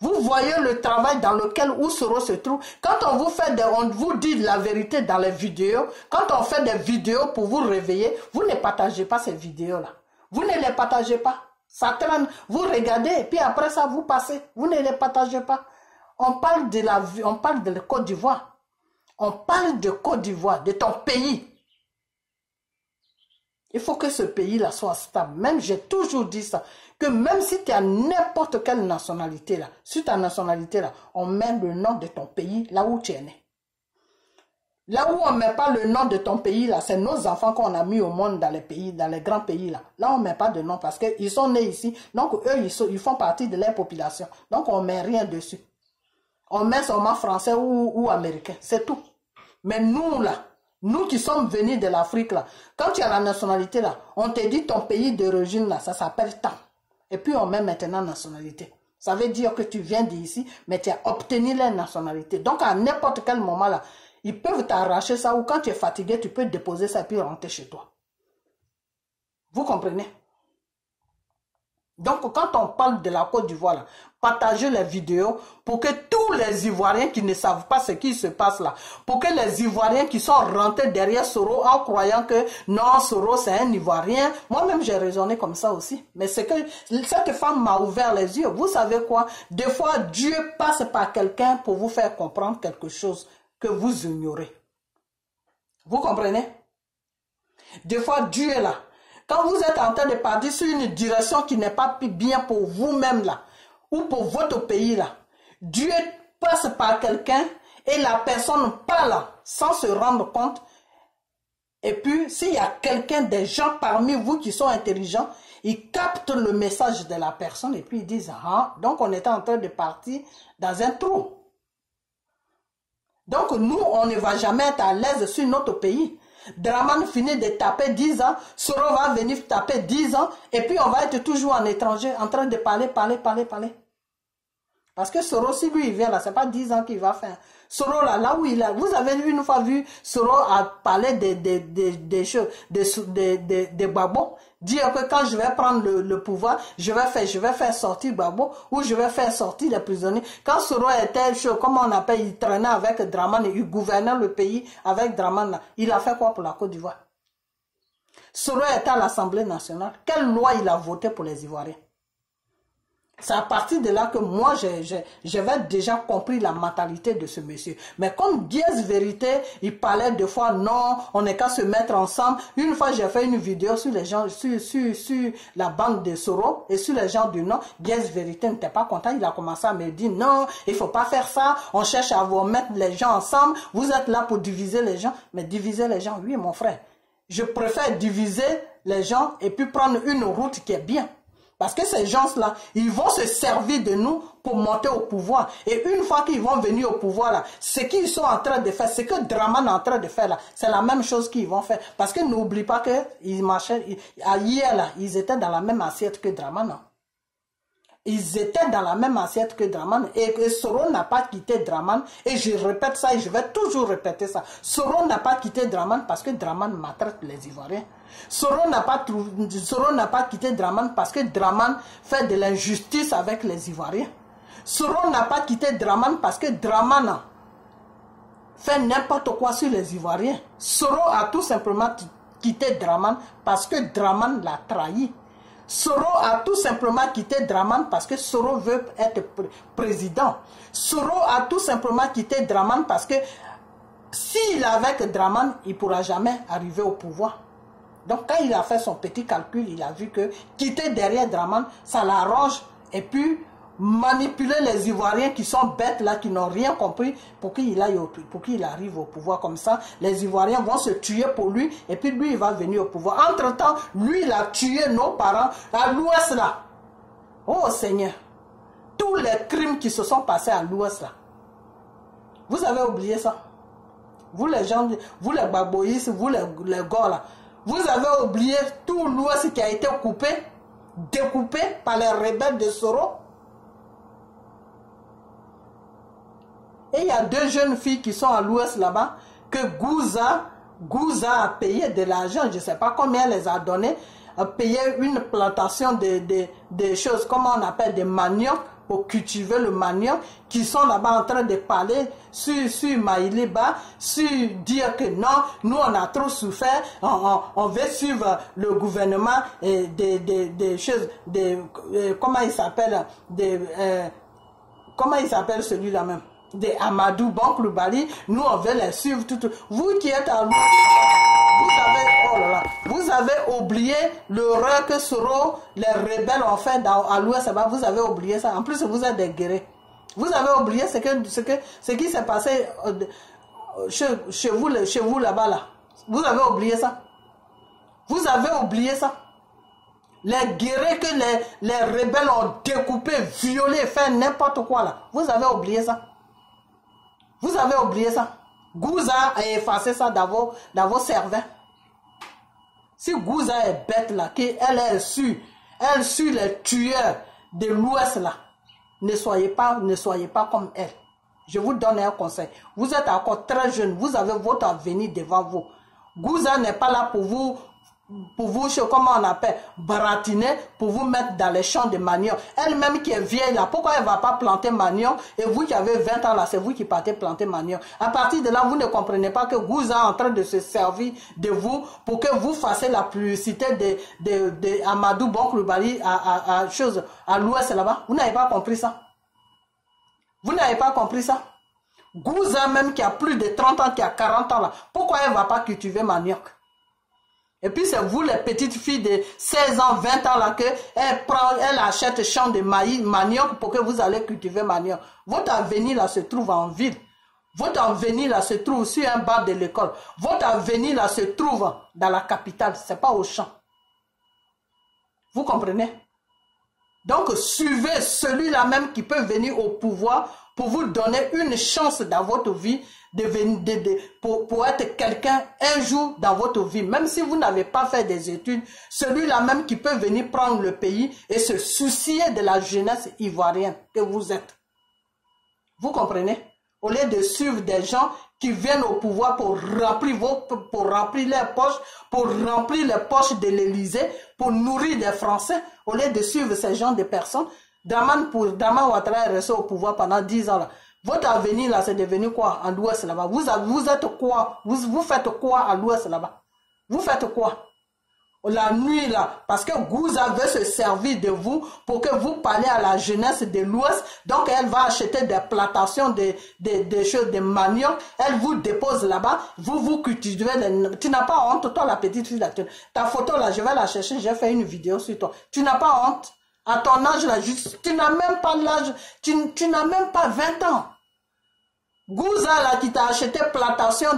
Vous voyez le travail dans lequel Soro se trouve. Quand on vous dit la vérité dans les vidéos, quand on fait des vidéos pour vous réveiller, vous ne partagez pas ces vidéos-là. Vous ne les partagez pas. Ça traîne, vous regardez et puis après ça vous passez. Vous ne les partagez pas. On parle de la Côte d'Ivoire. On parle de Côte d'Ivoire, de ton pays. Il faut que ce pays-là soit stable. Même, j'ai toujours dit ça, que même si tu as n'importe quelle nationalité là, sur ta nationalité là, on met le nom de ton pays là où tu es né. Là où on ne met pas le nom de ton pays là, c'est nos enfants qu'on a mis au monde dans les pays, dans les grands pays là. Là, on ne met pas de nom parce qu'ils sont nés ici. Donc, eux, ils font partie de leur population. Donc, on ne met rien dessus. On met seulement français ou américain. C'est tout. Mais nous là, nous qui sommes venus de l'Afrique là, quand tu as la nationalité là, on te dit ton pays d'origine là, ça s'appelle tant. Et puis on met maintenant nationalité. Ça veut dire que tu viens d'ici, mais tu as obtenu la nationalité. Donc à n'importe quel moment là, ils peuvent t'arracher ça ou quand tu es fatigué, tu peux déposer ça et puis rentrer chez toi. Vous comprenez? Donc quand on parle de la Côte d'Ivoire là, partagez les vidéos pour que tous les Ivoiriens qui ne savent pas ce qui se passe là, pour que les Ivoiriens qui sont rentrés derrière Soro en croyant que non, Soro c'est un Ivoirien, moi-même j'ai raisonné comme ça aussi, mais c'est que cette femme m'a ouvert les yeux. Vous savez quoi? Des fois Dieu passe par quelqu'un pour vous faire comprendre quelque chose que vous ignorez. Vous comprenez? Des fois Dieu est là. Quand vous êtes en train de partir sur une direction qui n'est pas bien pour vous-même là, ou pour votre pays là, Dieu passe par quelqu'un et la personne parle sans se rendre compte. Et puis, s'il y a quelqu'un, des gens parmi vous qui sont intelligents, ils captent le message de la personne et puis ils disent, ah, donc on était en train de partir dans un trou. Donc nous, on ne va jamais être à l'aise sur notre pays. Draman finit de taper 10 ans, Soro va venir taper 10 ans, et puis on va être toujours en étranger, en train de parler. Parce que Soro, si lui il vient là, c'est pas 10 ans qu'il va faire. Soro là où il est, vous avez une fois vu Soro a parlé des choses, des Gbagbo, dire que quand je vais prendre le pouvoir, je vais faire sortir Gbagbo, ou je vais faire sortir les prisonniers. Quand Soro était, comment on appelle, il traînait avec Draman, il gouvernait le pays avec Draman là. Il a fait quoi pour la Côte d'Ivoire? Soro était à l'Assemblée nationale. Quelle loi il a voté pour les Ivoiriens? C'est à partir de là que moi, j'avais déjà compris la mentalité de ce monsieur. Mais comme Diez Vérité, il parlait deux fois, non, on n'est qu'à se mettre ensemble. Une fois, j'ai fait une vidéo sur les gens, sur la bande de Soro et sur les gens du Nord. Diez Vérité n'était pas content. Il a commencé à me dire, non, il ne faut pas faire ça. On cherche à vous mettre les gens ensemble. Vous êtes là pour diviser les gens. Mais diviser les gens, oui, mon frère. Je préfère diviser les gens et puis prendre une route qui est bien. Parce que ces gens-là, ils vont se servir de nous pour monter au pouvoir. Et une fois qu'ils vont venir au pouvoir, là, ce qu'ils sont en train de faire, ce que Draman est en train de faire, là, c'est la même chose qu'ils vont faire. Parce que n'oublie pas qu'ils marchaient, hier, là, ils étaient dans la même assiette que Draman. Hein. Ils étaient dans la même assiette que Draman. Et Soro n'a pas quitté Draman. Et je répète ça et je vais toujours répéter ça. Soro n'a pas quitté Draman parce que Draman maltraite les Ivoiriens. Soro n'a pas quitté Draman parce que Draman fait de l'injustice avec les Ivoiriens. Soro n'a pas quitté Draman parce que Draman fait n'importe quoi sur les Ivoiriens. Soro a tout simplement quitté Draman parce que Draman l'a trahi. Soro a tout simplement quitté Draman parce que Soro veut être président. Soro a tout simplement quitté Draman parce que s'il est avec Draman, il ne pourra jamais arriver au pouvoir. Donc quand il a fait son petit calcul, il a vu que quitter derrière Draman, ça l'arrange. Et puis manipuler les Ivoiriens qui sont bêtes là, qui n'ont rien compris pour qu'il arrive au pouvoir comme ça. Les Ivoiriens vont se tuer pour lui et puis lui il va venir au pouvoir. Entre-temps, lui il a tué nos parents à l'ouest là. Oh Seigneur, tous les crimes qui se sont passés à l'ouest là. Vous avez oublié ça? Vous les gens, vous les Gbagboïs, vous les Gors là. Vous avez oublié tout l'ouest qui a été coupé, découpé par les rebelles de Soro. Et il y a deux jeunes filles qui sont à l'ouest là-bas, que Gouza a payé de l'argent, je ne sais pas combien elle les a donné, a payé une plantation de choses, comment on appelle, des manioc, pour cultiver le manioc, qui sont là-bas en train de parler sur Maïliba, sur dire que non, nous on a trop souffert, on veut suivre le gouvernement et des choses, comment il s'appelle, comment il s'appelle celui-là même, de Amadou Bon Coulibaly, nous on veut les suivre tout. Vous qui êtes à l'ouest, vous avez oublié l'horreur que Soro, les rebelles ont fait à l'ouest, vous avez oublié ça. En plus vous êtes des guerriers. Vous avez oublié ce qui s'est passé chez vous là-bas là. Vous avez oublié ça. Vous avez oublié ça. Les guerriers que les rebelles ont découpé, violé, fait n'importe quoi là. Vous avez oublié ça. Vous avez oublié ça. Gouza a effacé ça dans vos cerveaux. Si Gouza est bête là, elle suit les tueurs de l'ouest là, ne soyez pas comme elle. Je vous donne un conseil. Vous êtes encore très jeune, vous avez votre avenir devant vous. Gouza n'est pas là pour vous, comment on appelle, baratiner, pour vous mettre dans les champs de manioc. Elle-même qui est vieille là, pourquoi elle ne va pas planter manioc? Et vous qui avez 20 ans là, c'est vous qui partez planter manioc. À partir de là, vous ne comprenez pas que Gouza est en train de se servir de vous pour que vous fassiez la publicité de Amadou Bon Coulibaly à l'ouest là-bas. Vous n'avez pas compris ça. Vous n'avez pas compris ça. Gouza même qui a plus de 30 ans, qui a 40 ans là, pourquoi elle ne va pas cultiver manioc? Et puis c'est vous les petites filles de 16 ans, 20 ans là que elle achète champ de maïs, manioc pour que vous allez cultiver manioc. Votre avenir là se trouve en ville. Votre avenir là se trouve sur un banc de l'école. Votre avenir là se trouve dans la capitale, c'est pas au champ. Vous comprenez? Donc suivez celui-là même qui peut venir au pouvoir pour vous donner une chance dans votre vie pour être quelqu'un un jour dans votre vie. Même si vous n'avez pas fait des études, celui-là même qui peut venir prendre le pays et se soucier de la jeunesse ivoirienne que vous êtes. Vous comprenez? Au lieu de suivre des gens qui viennent au pouvoir pour remplir leurs poches, pour remplir les poches de l'Élysée, pour nourrir les Français, au lieu de suivre ces gens de personnes, Dramane Ouattara est resté au pouvoir pendant 10 ans là. Votre avenir là, c'est devenu quoi à l'ouest là-bas? Vous êtes quoi? Vous faites quoi à l'ouest là-bas? Vous faites quoi? La nuit là, parce que Gouza veut se servir de vous pour que vous parlez à la jeunesse de l'Ouest. Donc elle va acheter des plantations des choses, des manioc. Elle vous dépose là-bas. Vous cultivez. Tu n'as pas honte, toi la petite fille là. Ta photo là, je vais la chercher. J'ai fait une vidéo sur toi. Tu n'as pas honte. À ton âge là, tu n'as même pas l'âge. Tu n'as même pas 20 ans. Gouza là qui t'a acheté plantation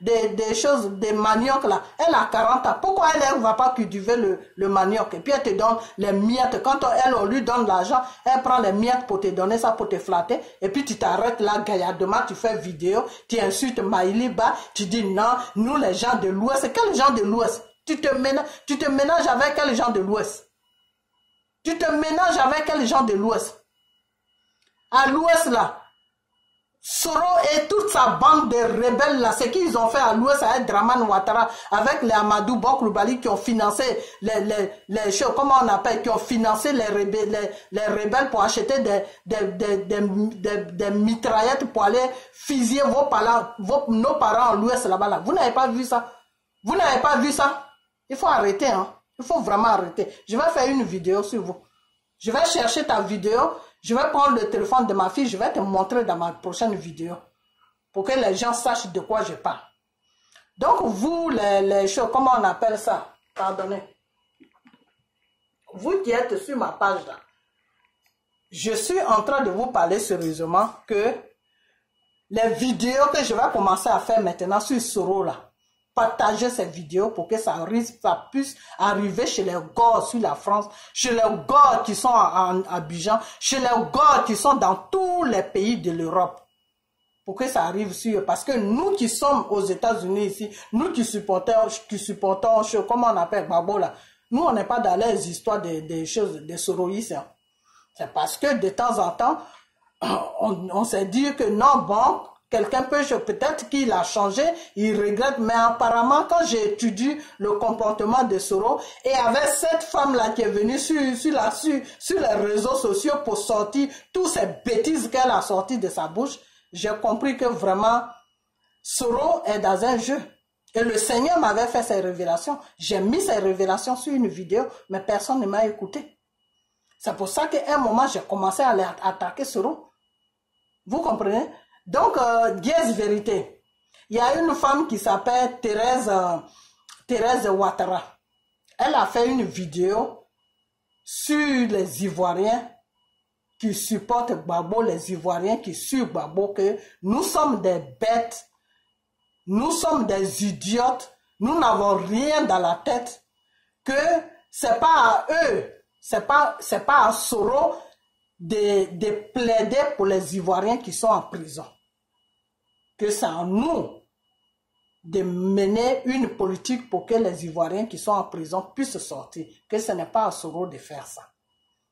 des choses, des manioc là, elle a 40 ans. Pourquoi elle ne va pas cultiver le manioc? Et puis elle te donne les miettes. Quand on lui donne l'argent, elle prend les miettes pour te donner ça, pour te flatter. Et puis tu t'arrêtes là, gaillardement, tu fais vidéo, tu insultes Maïliba, tu dis non, nous les gens de l'Ouest. Quels gens de l'Ouest? Tu te ménages avec quels gens de l'Ouest? Tu te ménages avec quels gens de l'Ouest? À l'Ouest là, Soro et toute sa bande de rebelles là, ce qu'ils ont fait à l'Ouest avec Dramane Ouattara, avec les Amadou Bokloubali qui ont financé les choses, comment on appelle, qui ont financé les rebelles pour acheter des mitraillettes pour aller fusiller nos parents à l'Ouest là-bas là. Vous n'avez pas vu ça? Vous n'avez pas vu ça? Il faut arrêter, hein. Il faut vraiment arrêter. Je vais faire une vidéo sur vous. Je vais chercher ta vidéo. Je vais prendre le téléphone de ma fille, je vais te montrer dans ma prochaine vidéo pour que les gens sachent de quoi je parle. Donc vous, les choses, comment on appelle ça? Pardonnez. Vous qui êtes sur ma page là, je suis en train de vous parler sérieusement que les vidéos que je vais commencer à faire maintenant sur Soro là, partagez ces vidéos pour que ça puisse arriver chez les gars sur la France, chez les gars qui sont en Abidjan, chez les gars qui sont dans tous les pays de l'Europe. Pour que ça arrive sur eux. Parce que nous qui sommes aux États-Unis ici, nous qui supportons, comment on appelle Babo là, nous on n'est pas dans les histoires des choses, des soroïstes. Hein. C'est parce que de temps en temps, on s'est dit que non, bon, quelqu'un peut-être qu'il a changé, il regrette, mais apparemment quand j'ai étudié le comportement de Soro, et avec cette femme-là qui est venue sur les réseaux sociaux pour sortir toutes ces bêtises qu'elle a sorties de sa bouche, j'ai compris que vraiment Soro est dans un jeu. Et le Seigneur m'avait fait ces révélations. J'ai mis ces révélations sur une vidéo, mais personne ne m'a écouté. C'est pour ça qu'à un moment, j'ai commencé à attaquer Soro. Vous comprenez? Donc, Dièse vérité. Il y a une femme qui s'appelle Thérèse Ouattara. Elle a fait une vidéo sur les Ivoiriens qui supportent Gbagbo, les Ivoiriens qui suivent Gbagbo, que nous sommes des bêtes, nous sommes des idiotes, nous n'avons rien dans la tête, que c'est pas à eux, c'est pas à Soro de plaider pour les Ivoiriens qui sont en prison. Que c'est à nous de mener une politique pour que les Ivoiriens qui sont en prison puissent sortir. Que ce n'est pas à Soro de faire ça.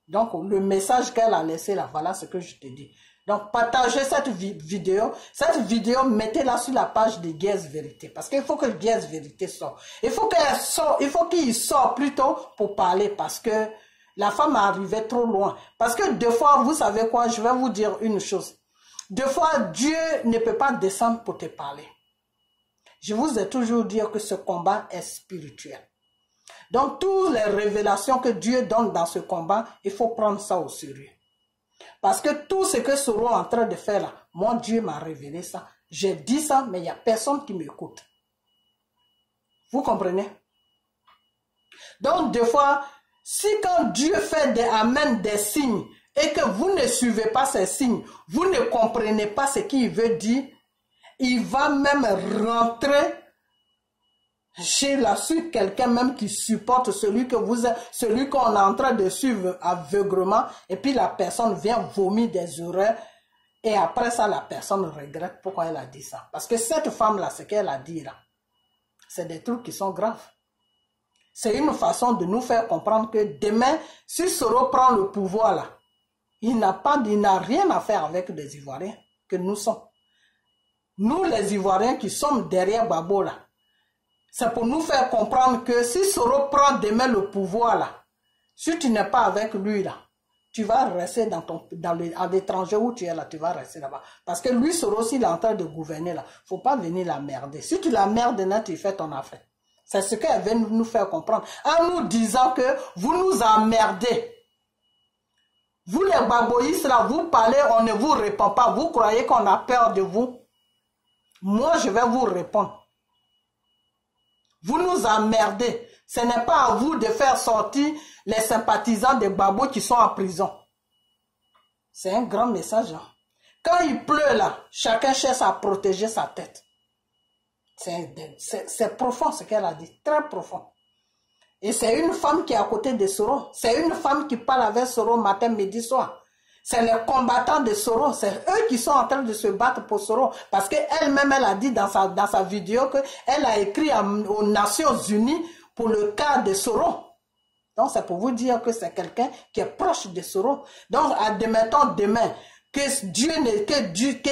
Donc, le message qu'elle a laissé là, voilà ce que je te dis. Donc, partagez cette vidéo. Cette vidéo, mettez-la sur la page de Dièse Vérité. Parce qu'il faut que Dièse Vérité sorte. Il faut qu'il sorte plutôt pour parler. Parce que la femme est arrivée trop loin. Parce que des fois, vous savez quoi, je vais vous dire une chose. Des fois, Dieu ne peut pas descendre pour te parler. Je vous ai toujours dit que ce combat est spirituel. Donc, toutes les révélations que Dieu donne dans ce combat, il faut prendre ça au sérieux. Parce que tout ce que Soro est en train de faire là, moi, Dieu m'a révélé ça. J'ai dit ça, mais il n'y a personne qui m'écoute. Vous comprenez? Donc, des fois, si quand Dieu amène des signes et que vous ne suivez pas ces signes, vous ne comprenez pas ce qu'il veut dire, il va même rentrer chez quelqu'un même qui supporte celui qu'on est en train de suivre aveuglement, et puis la personne vient vomir des horreurs, et après ça, la personne regrette pourquoi elle a dit ça. Parce que cette femme-là, ce qu'elle a dit là, c'est des trucs qui sont graves. C'est une façon de nous faire comprendre que demain, si Soro prend le pouvoir là, il n'a rien à faire avec les Ivoiriens que nous sommes. Nous, les Ivoiriens qui sommes derrière Gbagbo là, c'est pour nous faire comprendre que si Soro prend demain le pouvoir là, si tu n'es pas avec lui là, tu vas rester à l'étranger où tu es là, tu vas rester là-bas. Parce que lui, Soro, s'il est en train de gouverner là, faut pas venir la merder. Si tu la merdes, là, tu fais ton affaire. C'est ce qu'elle veut nous faire comprendre. En nous disant que vous nous emmerdez. Vous les Gbagboïstes là, vous parlez, on ne vous répond pas. Vous croyez qu'on a peur de vous? Moi, je vais vous répondre. Vous nous emmerdez. Ce n'est pas à vous de faire sortir les sympathisants de Gbagbo qui sont en prison. C'est un grand message. Hein. Quand il pleut là, chacun cherche à protéger sa tête. C'est profond ce qu'elle a dit, très profond. Et c'est une femme qui est à côté de Soro. C'est une femme qui parle avec Soro matin, midi, soir. C'est les combattants de Soro. C'est eux qui sont en train de se battre pour Soro. Parce qu'elle-même, elle a dit dans sa vidéo qu'elle a écrit aux Nations Unies pour le cas de Soro. Donc, c'est pour vous dire que c'est quelqu'un qui est proche de Soro. Donc, admettons demain que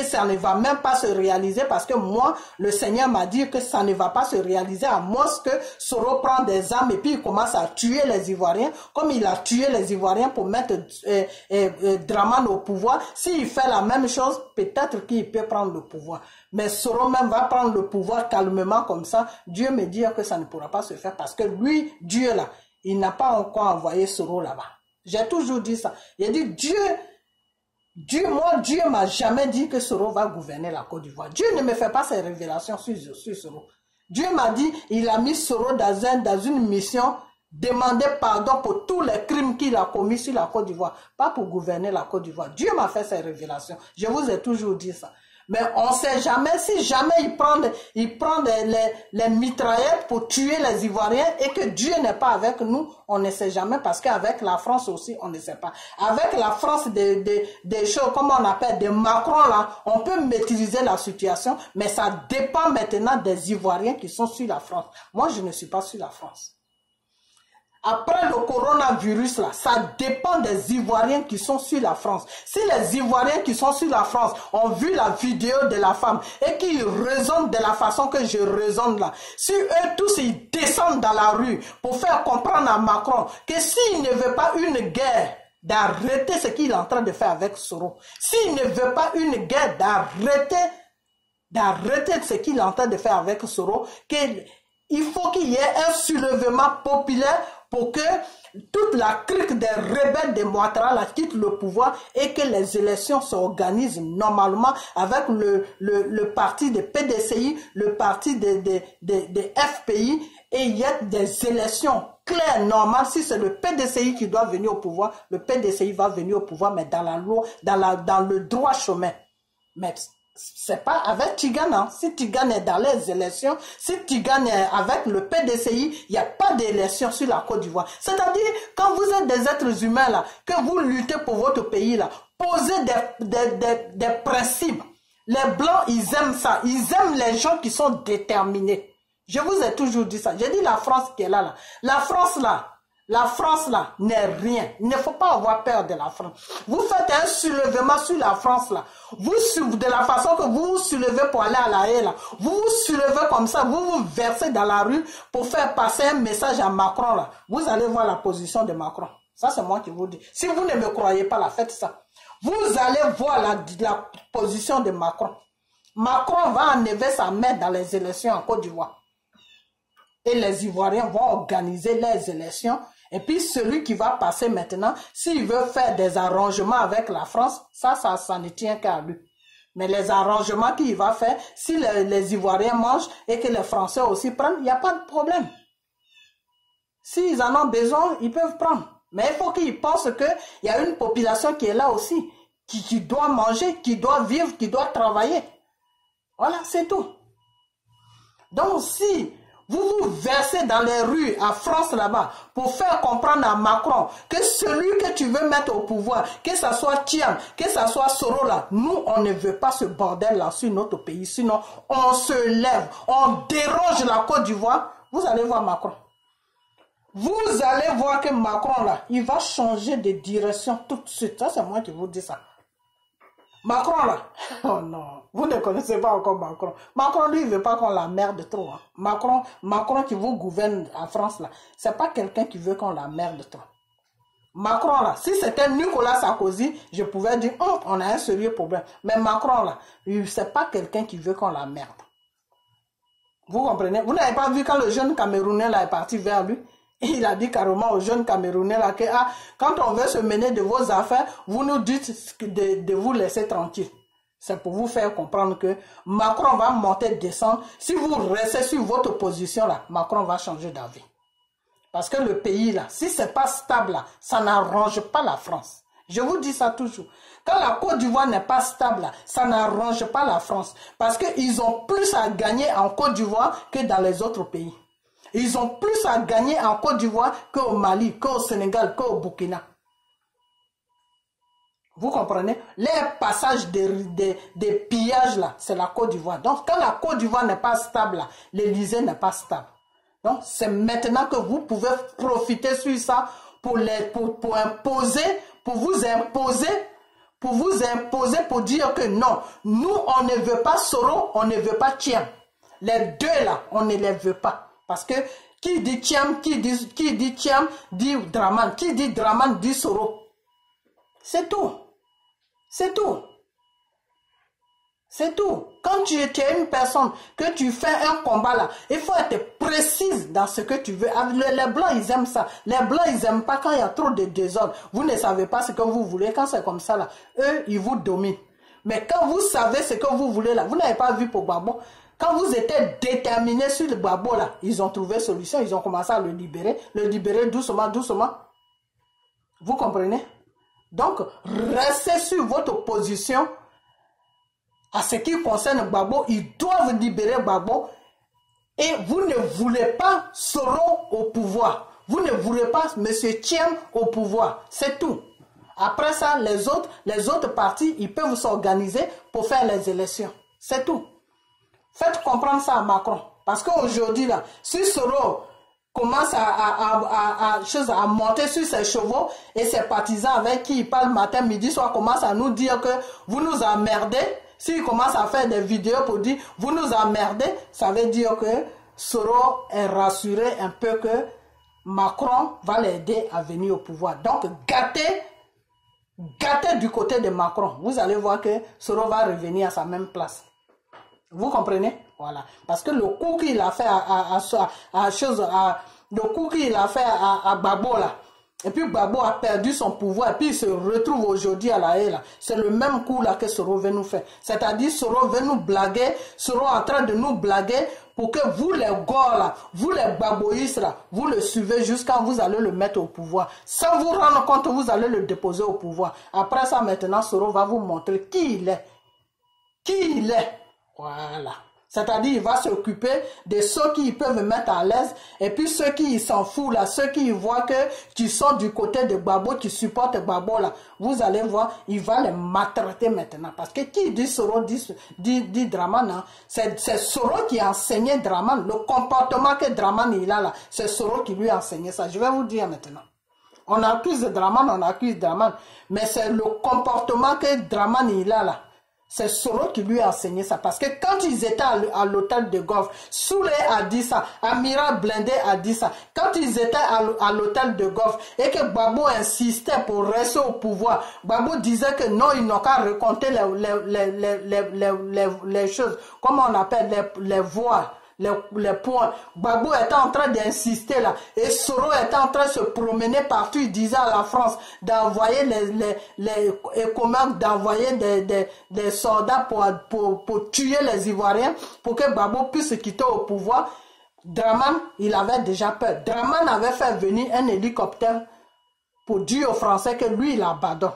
ça ne va même pas se réaliser parce que moi, le Seigneur m'a dit que ça ne va pas se réaliser à moins que Soro prend des armes et puis il commence à tuer les Ivoiriens comme il a tué les Ivoiriens pour mettre Dramane au pouvoir. S'il fait la même chose, peut-être qu'il peut prendre le pouvoir. Mais Soro même va prendre le pouvoir calmement comme ça. Dieu me dit que ça ne pourra pas se faire parce que lui, Dieu là, il n'a pas encore envoyé Soro là-bas. J'ai toujours dit ça. Il a dit Dieu m'a jamais dit que Soro va gouverner la Côte d'Ivoire. Dieu ne me fait pas ces révélations sur Soro. Dieu m'a dit, il a mis Soro dans une mission, demander pardon pour tous les crimes qu'il a commis sur la Côte d'Ivoire, pas pour gouverner la Côte d'Ivoire. Dieu m'a fait ces révélations. Je vous ai toujours dit ça. Mais on ne sait jamais, si jamais il prend les mitraillettes pour tuer les Ivoiriens et que Dieu n'est pas avec nous, on ne sait jamais parce qu'avec la France aussi, on ne sait pas. Avec la France des choses, comment on appelle, des Macron là, on peut maîtriser la situation, mais ça dépend maintenant des Ivoiriens qui sont sur la France. Moi, je ne suis pas sur la France. Après le coronavirus, là, ça dépend des Ivoiriens qui sont sur la France. Si les Ivoiriens qui sont sur la France ont vu la vidéo de la femme et qu'ils raisonnent de la façon que je raisonne là, si eux tous ils descendent dans la rue pour faire comprendre à Macron que s'il ne veut pas une guerre, d'arrêter ce qu'il est en train de faire avec Soro, s'il ne veut pas une guerre, d'arrêter ce qu'il est en train de faire avec Soro, il faut qu'il y ait un soulèvement populaire pour que toute la clique des rebelles de Ouattara quitte le pouvoir et que les élections s'organisent normalement avec le parti de PDCI, le parti de FPI, et il y a des élections claires, normales. Si c'est le PDCI qui doit venir au pouvoir, le PDCI va venir au pouvoir, mais dans la loi, dans le droit chemin. Mais c'est pas avec Tigane. Si Tigane est dans les élections, si Tigane est avec le PDCI, il n'y a pas d'élection sur la Côte d'Ivoire. C'est-à-dire, quand vous êtes des êtres humains là, que vous luttez pour votre pays là, posez des principes. Les Blancs, ils aiment ça. Ils aiment les gens qui sont déterminés. Je vous ai toujours dit ça. J'ai dit la France qui est là. La France là n'est rien. Il ne faut pas avoir peur de la France. Vous faites un soulèvement sur la France là. Vous, de la façon que vous vous soulevez pour aller à la haie là. Vous vous soulevez comme ça. Vous vous versez dans la rue pour faire passer un message à Macron là. Vous allez voir la position de Macron. Ça c'est moi qui vous dis. Si vous ne me croyez pas là, faites ça. Vous allez voir la position de Macron. Macron va enlever sa main dans les élections en Côte d'Ivoire. Et les Ivoiriens vont organiser les élections. Et puis celui qui va passer maintenant, s'il veut faire des arrangements avec la France, ça ne tient qu'à lui. Mais les arrangements qu'il va faire, si les Ivoiriens mangent et que les Français aussi prennent, il n'y a pas de problème. S'ils en ont besoin, ils peuvent prendre. Mais il faut qu'ils pensent qu'il y a une population qui est là aussi, qui doit manger, qui doit vivre, qui doit travailler. Voilà, c'est tout. Donc si vous vous versez dans les rues à France là-bas pour faire comprendre à Macron que celui que tu veux mettre au pouvoir, que ce soit Thiam, que ce soit Soro là, nous on ne veut pas ce bordel là sur notre pays, sinon on se lève, on dérange la Côte d'Ivoire, vous allez voir Macron. Vous allez voir que Macron là, il va changer de direction tout de suite. Ça c'est moi qui vous dis ça. Macron là, oh non, vous ne connaissez pas encore Macron. Macron lui il veut pas qu'on la merde trop. Hein. Macron qui vous gouverne en France là, c'est pas quelqu'un qui veut qu'on la merde trop. Macron là, si c'était Nicolas Sarkozy, je pouvais dire oh, on a un sérieux problème. Mais Macron là, c'est pas quelqu'un qui veut qu'on la merde. Vous comprenez? Vous n'avez pas vu quand le jeune Camerounais là est parti vers lui? Il a dit carrément aux jeunes Camerounais là que ah, quand on veut se mener de vos affaires, vous nous dites de vous laisser tranquille. C'est pour vous faire comprendre que Macron va monter, descendre. Si vous restez sur votre position là, Macron va changer d'avis. Parce que le pays là, si c'est pas stable là, ça n'arrange pas la France. Je vous dis ça toujours. Quand la Côte d'Ivoire n'est pas stable là, ça n'arrange pas la France. Parce qu'ils ont plus à gagner en Côte d'Ivoire que dans les autres pays. Ils ont plus à gagner en Côte d'Ivoire qu'au Mali, qu'au Sénégal, qu'au Burkina. Vous comprenez? Les passages des pillages là, c'est la Côte d'Ivoire. Donc quand la Côte d'Ivoire n'est pas stable là, l'Élysée n'est pas stable. Donc c'est maintenant que vous pouvez profiter sur ça pour imposer, pour vous imposer, pour dire que non, nous on ne veut pas Soro, on ne veut pas Thiam. Les deux là, on ne les veut pas. Parce que qui dit Thiam, qui dit Thiam, dit Draman. Qui dit Draman, dit Soro. C'est tout. C'est tout. C'est tout. Quand tu es une personne, que tu fais un combat là, il faut être précise dans ce que tu veux. Les Blancs, ils aiment ça. Les Blancs, ils n'aiment pas quand il y a trop de désordre. Vous ne savez pas ce que vous voulez. Quand c'est comme ça là, eux, ils vous dominent. Mais quand vous savez ce que vous voulez là, vous n'avez pas vu pour Gbagbo. Quand vous étiez déterminé sur le Gbagbo là, ils ont trouvé solution, ils ont commencé à le libérer doucement, doucement. Vous comprenez? Donc, restez sur votre position. À ce qui concerne Gbagbo, ils doivent libérer Gbagbo. Et vous ne voulez pas Soro au pouvoir. Vous ne voulez pas M. Thiam au pouvoir. C'est tout. Après ça, les autres partis, ils peuvent s'organiser pour faire les élections. C'est tout. Faites comprendre ça à Macron. Parce qu'aujourd'hui, là, si Soro commence à monter sur ses chevaux et ses partisans avec qui il parle matin, midi, soir, commencent à nous dire que vous nous emmerdez, s'il commence à faire des vidéos pour dire vous nous emmerdez, ça veut dire que Soro est rassuré un peu que Macron va l'aider à venir au pouvoir. Donc, gâtez du côté de Macron. Vous allez voir que Soro va revenir à sa même place. Vous comprenez? Voilà. Parce que le coup qu'il a fait à Gbagbo là, et puis Gbagbo a perdu son pouvoir, et puis il se retrouve aujourd'hui à la haie là. C'est le même coup là que Soro veut nous faire. C'est-à-dire Soro veut nous blaguer, Soro est en train de nous blaguer pour que vous les gars là, vous les Gbagboïstes là, vous le suivez jusqu'à vous allez le mettre au pouvoir. Sans vous rendre compte, vous allez le déposer au pouvoir. Après ça, maintenant, Soro va vous montrer qui il est. Qui il est. Voilà. C'est-à-dire, il va s'occuper de ceux qui peuvent mettre à l'aise et puis ceux qui s'en foutent là, ceux qui voient que tu sors du côté de Gbagbo, tu supportes Gbagbo là, vous allez voir, il va les maltraiter maintenant. Parce que qui dit Soro dit Draman, hein? C'est Soro qui a enseigné Draman. Le comportement que Draman il a là, c'est Soro qui lui a enseigné ça. Je vais vous dire maintenant. On accuse Draman, mais c'est le comportement que Draman il a là. C'est Soro qui lui a enseigné ça. Parce que quand ils étaient à l'hôtel de golf, Souley a dit ça, Amiral Blindé a dit ça. Quand ils étaient à l'hôtel de golf et que Gbagbo insistait pour rester au pouvoir, Gbagbo disait que non, ils n'ont qu'à raconter les choses, comment on appelle, les voies. Les points. Gbagbo était en train d'insister là. Et Soro était en train de se promener partout. Il disait à la France d'envoyer d'envoyer des soldats pour tuer les Ivoiriens, pour que Gbagbo puisse quitter au pouvoir. Draman, il avait déjà peur. Draman avait fait venir un hélicoptère pour dire aux Français que lui, il abandonne.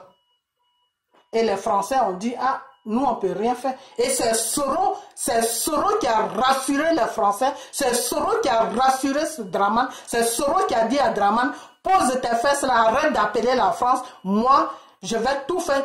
Et les Français ont dit, ah, nous, on ne peut rien faire. Et c'est Soro qui a rassuré les Français. C'est Soro qui a rassuré ce Draman. C'est Soro qui a dit à Draman, pose tes fesses là, arrête d'appeler la France. Moi, je vais tout faire.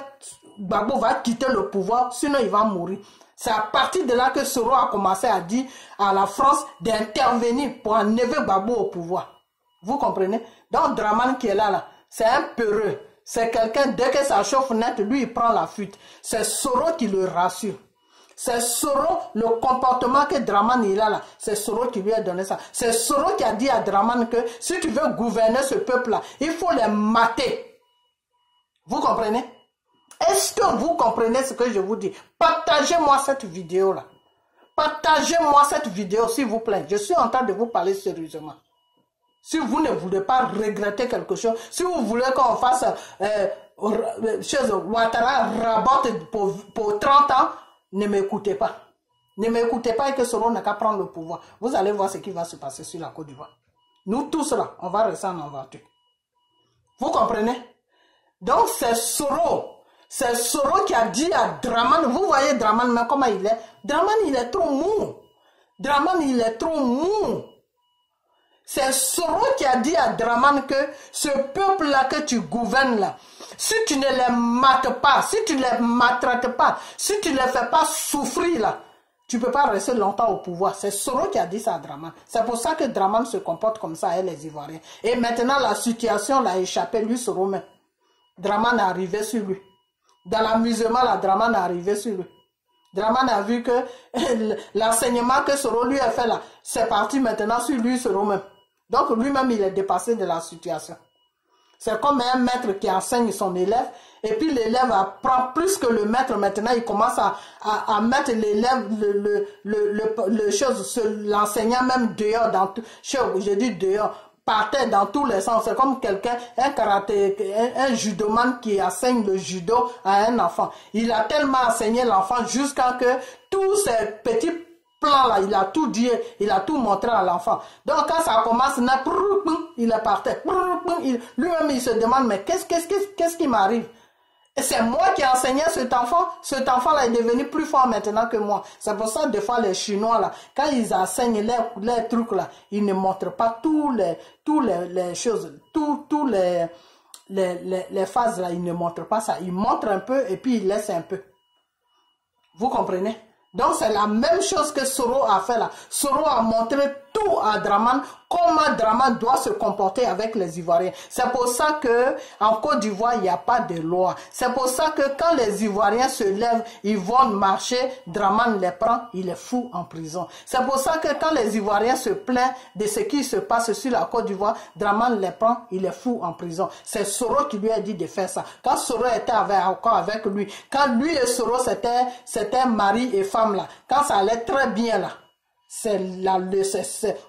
Gbagbo va quitter le pouvoir, sinon il va mourir. C'est à partir de là que Soro a commencé à dire à la France d'intervenir pour enlever Gbagbo au pouvoir. Vous comprenez? Donc Draman qui est là, c'est un peureux. C'est quelqu'un, dès que ça chauffe net, lui il prend la fuite. C'est Soro qui le rassure. C'est Soro, le comportement que Draman il a là, c'est Soro qui lui a donné ça. C'est Soro qui a dit à Draman que si tu veux gouverner ce peuple-là, il faut les mater. Vous comprenez? Est-ce que vous comprenez ce que je vous dis? Partagez-moi cette vidéo-là. Partagez-moi cette vidéo, s'il vous plaît. Je suis en train de vous parler sérieusement. Si vous ne voulez pas regretter quelque chose, si vous voulez qu'on fasse Ouattara rabote pour 30 ans, ne m'écoutez pas. Ne m'écoutez pas et que Soro n'a qu'à prendre le pouvoir. Vous allez voir ce qui va se passer sur la Côte d'Ivoire. Nous tous là, on va rester en aventure. Vous comprenez? Donc c'est Soro. C'est Soro qui a dit à Draman, vous voyez Draman, mais comment il est? Draman, il est trop mou. Draman, il est trop mou. C'est Soro qui a dit à Draman que ce peuple-là que tu gouvernes là, si tu ne les mates pas, si tu ne les maltraites pas, si tu ne les fais pas souffrir là, tu ne peux pas rester longtemps au pouvoir. C'est Soro qui a dit ça à Draman. C'est pour ça que Draman se comporte comme ça avec les Ivoiriens. Et maintenant la situation l'a échappé, lui Soro même. Draman est arrivé sur lui. Dans l'amusement, la Draman est arrivé sur lui. Draman a vu que l'enseignement que Soro lui a fait là, c'est parti maintenant sur lui, Soro même. Donc lui-même, il est dépassé de la situation. C'est comme un maître qui enseigne son élève, et puis l'élève apprend plus que le maître. Maintenant, il commence à mettre l'élève, l'enseignant même dehors, dans tout, je dis dehors, par terre dans tous les sens. C'est comme quelqu'un, un judoman qui enseigne le judo à un enfant. Il a tellement enseigné l'enfant jusqu'à que tous ces petits plans là, il a tout dit, il a tout montré à l'enfant. Donc quand ça commence, il est par terre. Lui-même il se demande, mais qu'est-ce qui m'arrive? Et c'est moi qui ai enseigné cet enfant. Cet enfant-là est devenu plus fort maintenant que moi. C'est pour ça, des fois, les Chinois, là, quand ils enseignent les trucs, là, ils ne montrent pas toutes les choses, toutes les phases, là, ils ne montrent pas ça. Ils montrent un peu et puis ils laissent un peu. Vous comprenez? Donc, c'est la même chose que Soro a fait là. Soro a montré tout à Draman, comment Draman doit se comporter avec les Ivoiriens. C'est pour ça que en Côte d'Ivoire, il n'y a pas de loi. C'est pour ça que quand les Ivoiriens se lèvent, ils vont marcher, Draman les prend, il les fout en prison. C'est pour ça que quand les Ivoiriens se plaignent de ce qui se passe sur la Côte d'Ivoire, Draman les prend, il les fout en prison. C'est Soro qui lui a dit de faire ça. Quand Soro était encore avec lui, quand lui et Soro c'était mari et femme là, quand ça allait très bien là,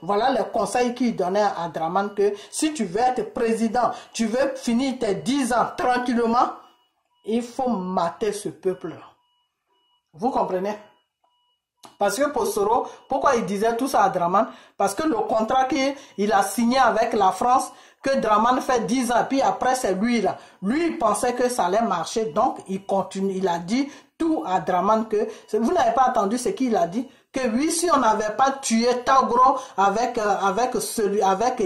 voilà le conseil qu'il donnait à Draman que si tu veux être président, tu veux finir tes 10 ans tranquillement, il faut mater ce peuple. Vous comprenez? Parce que pour Soro, pourquoi il disait tout ça à Draman? Parce que le contrat qu'il a signé avec la France, que Draman fait 10 ans, puis après c'est lui là. Lui, il pensait que ça allait marcher, donc il continue. Il a dit tout à Draman que... Vous n'avez pas entendu ce qu'il a dit? Que oui, si on n'avait pas tué Tagro avec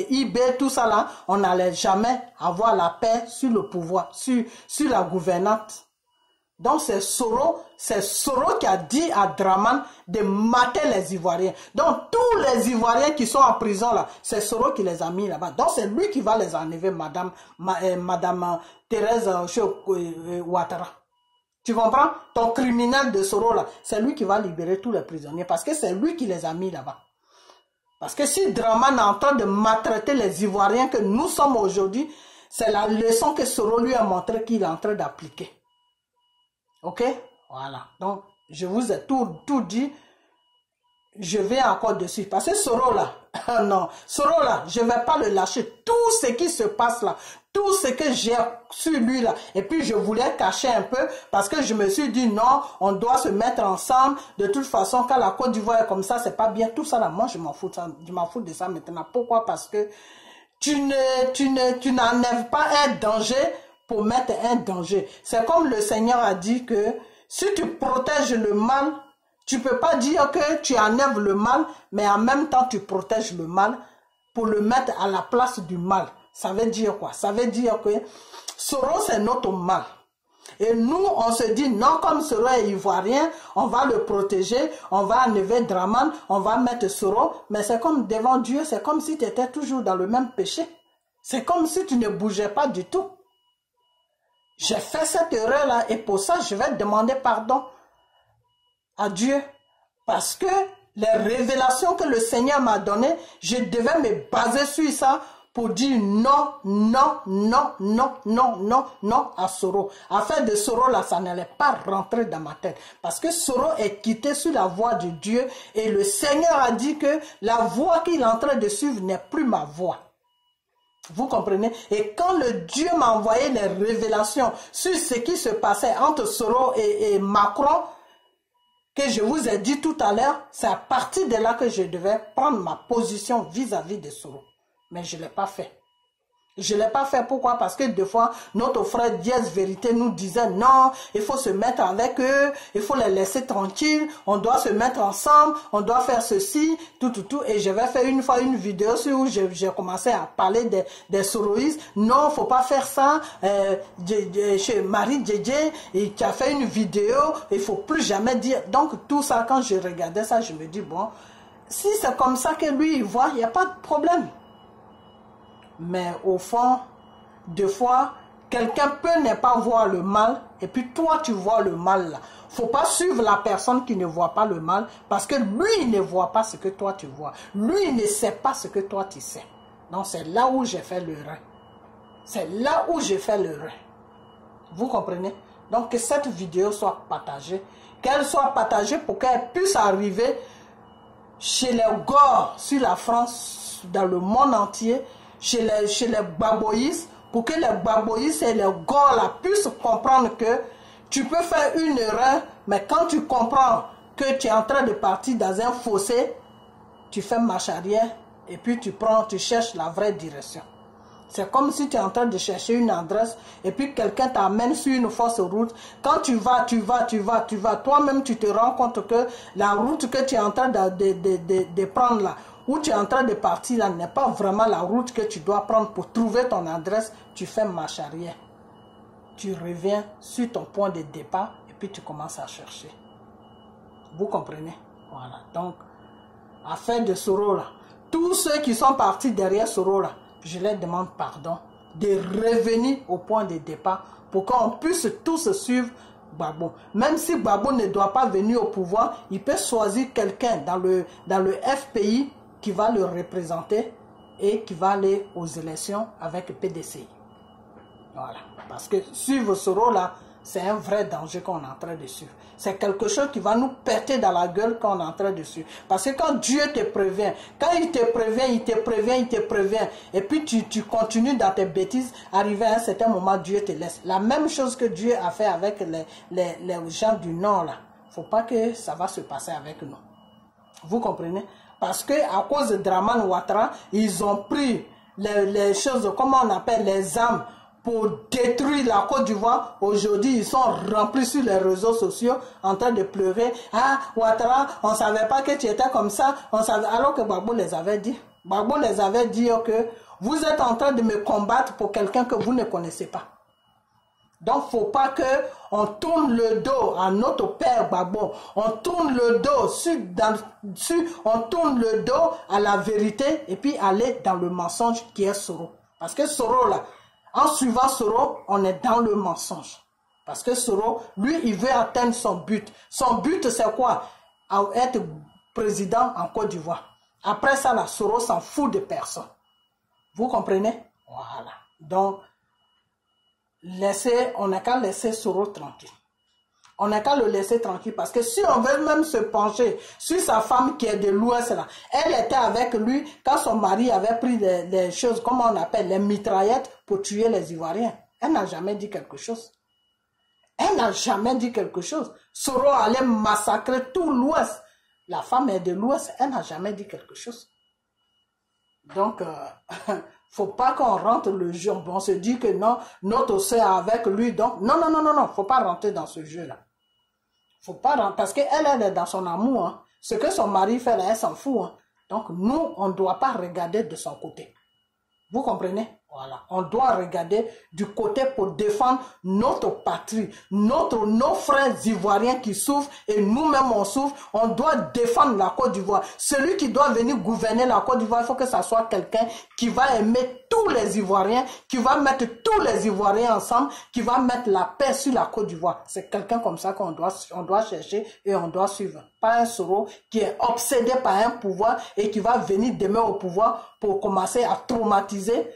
IB, tout ça là, on n'allait jamais avoir la paix sur le pouvoir, sur la gouvernante. Donc c'est Soro qui a dit à Draman de mater les Ivoiriens. Donc tous les Ivoiriens qui sont en prison là, c'est Soro qui les a mis là-bas. Donc c'est lui qui va les enlever, Madame Thérèse Ouattara. Tu comprends? Ton criminel de Soro là, c'est lui qui va libérer tous les prisonniers parce que c'est lui qui les a mis là-bas. Parce que si Draman est en train de maltraiter les Ivoiriens que nous sommes aujourd'hui, c'est la leçon que Soro lui a montré qu'il est en train d'appliquer. Ok? Voilà. Donc, je vous ai tout dit. Je vais encore dessus. Parce que Soro là, non, Soro là, je ne vais pas le lâcher. Tout ce qui se passe là, tout ce que j'ai sur lui là. Et puis je voulais cacher un peu parce que je me suis dit non, on doit se mettre ensemble. De toute façon, quand la Côte d'Ivoire est comme ça, c'est pas bien. Tout ça là, moi je m'en fous de ça maintenant. Pourquoi? Parce que tu n'enlèves pas un danger pour mettre un danger. C'est comme le Seigneur a dit que si tu protèges le mal, tu peux pas dire que tu enlèves le mal, mais en même temps tu protèges le mal pour le mettre à la place du mal. Ça veut dire quoi? Ça veut dire que Soro c'est notre mal. Et nous, on se dit, non, comme Soro est ivoirien, on va le protéger, on va enlever Draman, on va mettre Soro. Mais c'est comme devant Dieu, c'est comme si tu étais toujours dans le même péché. C'est comme si tu ne bougeais pas du tout. J'ai fait cette erreur-là et pour ça, je vais demander pardon à Dieu. Parce que les révélations que le Seigneur m'a données, je devais me baser sur ça pour dire non, non, non, non, non, non, non à Soro. Afin de Soro, là, ça n'allait pas rentrer dans ma tête. Parce que Soro est quitté sur la voie de Dieu et le Seigneur a dit que la voie qu'il est en train de suivre n'est plus ma voie. Vous comprenez? Et quand le Dieu m'a envoyé les révélations sur ce qui se passait entre Soro et Macron, que je vous ai dit tout à l'heure, c'est à partir de là que je devais prendre ma position vis-à-vis de Soro. Mais je ne l'ai pas fait. Je ne l'ai pas fait. Pourquoi? Parce que des fois, notre frère Diez Vérité nous disait non, il faut se mettre avec eux, il faut les laisser tranquilles, on doit se mettre ensemble, on doit faire ceci, tout. Et je vais faire une fois une vidéo sur où j'ai commencé à parler des soroïstes. Non, il ne faut pas faire ça. Chez Marie Djedje, qui a fait une vidéo, il ne faut plus jamais dire. Donc tout ça, quand je regardais ça, je me dis, bon, si c'est comme ça que lui, il voit, il n'y a pas de problème. Mais au fond, des fois, quelqu'un peut ne pas voir le mal, et puis toi, tu vois le mal là. Faut pas suivre la personne qui ne voit pas le mal, parce que lui, il ne voit pas ce que toi, tu vois. Lui, il ne sait pas ce que toi, tu sais. Donc, c'est là où j'ai fait l'erreur. C'est là où j'ai fait l'erreur. Vous comprenez? Donc, que cette vidéo soit partagée. Qu'elle soit partagée pour qu'elle puisse arriver chez les Gors sur la France, dans le monde entier, chez les Baboïs, pour que les Baboïs et les Gors là puissent comprendre que tu peux faire une erreur, mais quand tu comprends que tu es en train de partir dans un fossé, tu fais marche arrière et puis tu cherches la vraie direction. C'est comme si tu es en train de chercher une adresse et puis quelqu'un t'amène sur une fausse route. Quand tu vas, toi-même tu te rends compte que la route que tu es en train de prendre là, où tu es en train de partir là, n'est pas vraiment la route que tu dois prendre pour trouver ton adresse. Tu fais marche arrière. Tu reviens sur ton point de départ et puis tu commences à chercher. Vous comprenez? Voilà. Donc, afin de Soro là, tous ceux qui sont partis derrière Soro là, je leur demande pardon de revenir au point de départ pour qu'on puisse tous suivre Gbagbo. Même si Gbagbo ne doit pas venir au pouvoir, il peut choisir quelqu'un dans le FPI qui va le représenter et qui va aller aux élections avec PDCI. Voilà. Parce que suivre Soro là, c'est un vrai danger qu'on est en train de suivre. C'est quelque chose qui va nous péter dans la gueule quand on est en train de suivre. Parce que quand Dieu te prévient, quand il te prévient, il te prévient, il te prévient, et puis tu continues dans tes bêtises, arrivé à un certain moment, Dieu te laisse. La même chose que Dieu a fait avec les gens du Nord là. Faut pas que ça va se passer avec nous. Vous comprenez? Parce que à cause de Draman Ouattara, ils ont pris les choses, comment on appelle, les armes, pour détruire la Côte d'Ivoire. Aujourd'hui, ils sont remplis sur les réseaux sociaux en train de pleurer. Ah, Ouattara, on ne savait pas que tu étais comme ça. Alors que Gbagbo les avait dit. Gbagbo les avait dit que vous êtes en train de me combattre pour quelqu'un que vous ne connaissez pas. Donc, il ne faut pas qu'on tourne le dos à notre père Gbagbo. On tourne le dos on tourne le dos à la vérité et puis aller dans le mensonge qui est Soro. Parce que Soro là, en suivant Soro, on est dans le mensonge. Parce que Soro, lui, il veut atteindre son but. Son but, c'est quoi? Être président en Côte d'Ivoire. Après ça, là, Soro s'en fout de personne. Vous comprenez? Voilà. Donc, on n'a qu'à laisser Soro tranquille. On n'a qu'à le laisser tranquille parce que si on veut même se pencher sur sa femme qui est de l'Ouest là, elle était avec lui quand son mari avait pris des choses, comment on appelle, les mitraillettes pour tuer les Ivoiriens. Elle n'a jamais dit quelque chose. Elle n'a jamais dit quelque chose. Soro allait massacrer tout l'Ouest. La femme est de l'Ouest, elle n'a jamais dit quelque chose. Donc, faut pas qu'on rentre le jeu. On se dit que non, notre soeur avec lui, donc, non, faut pas rentrer dans ce jeu-là. Faut pas rentrer, parce qu'elle est dans son amour. Hein. Ce que son mari fait là, elle s'en fout. Hein. Donc, nous, on ne doit pas regarder de son côté. Vous comprenez? Voilà. On doit regarder du côté pour défendre notre patrie, nos frères ivoiriens qui souffrent et nous-mêmes on souffre. On doit défendre la Côte d'Ivoire. Celui qui doit venir gouverner la Côte d'Ivoire, il faut que ça soit quelqu'un qui va aimer tous les Ivoiriens, qui va mettre tous les Ivoiriens ensemble, qui va mettre la paix sur la Côte d'Ivoire. C'est quelqu'un comme ça qu'on doit chercher et on doit suivre. Pas un Soro qui est obsédé par un pouvoir et qui va venir demain au pouvoir pour commencer à traumatiser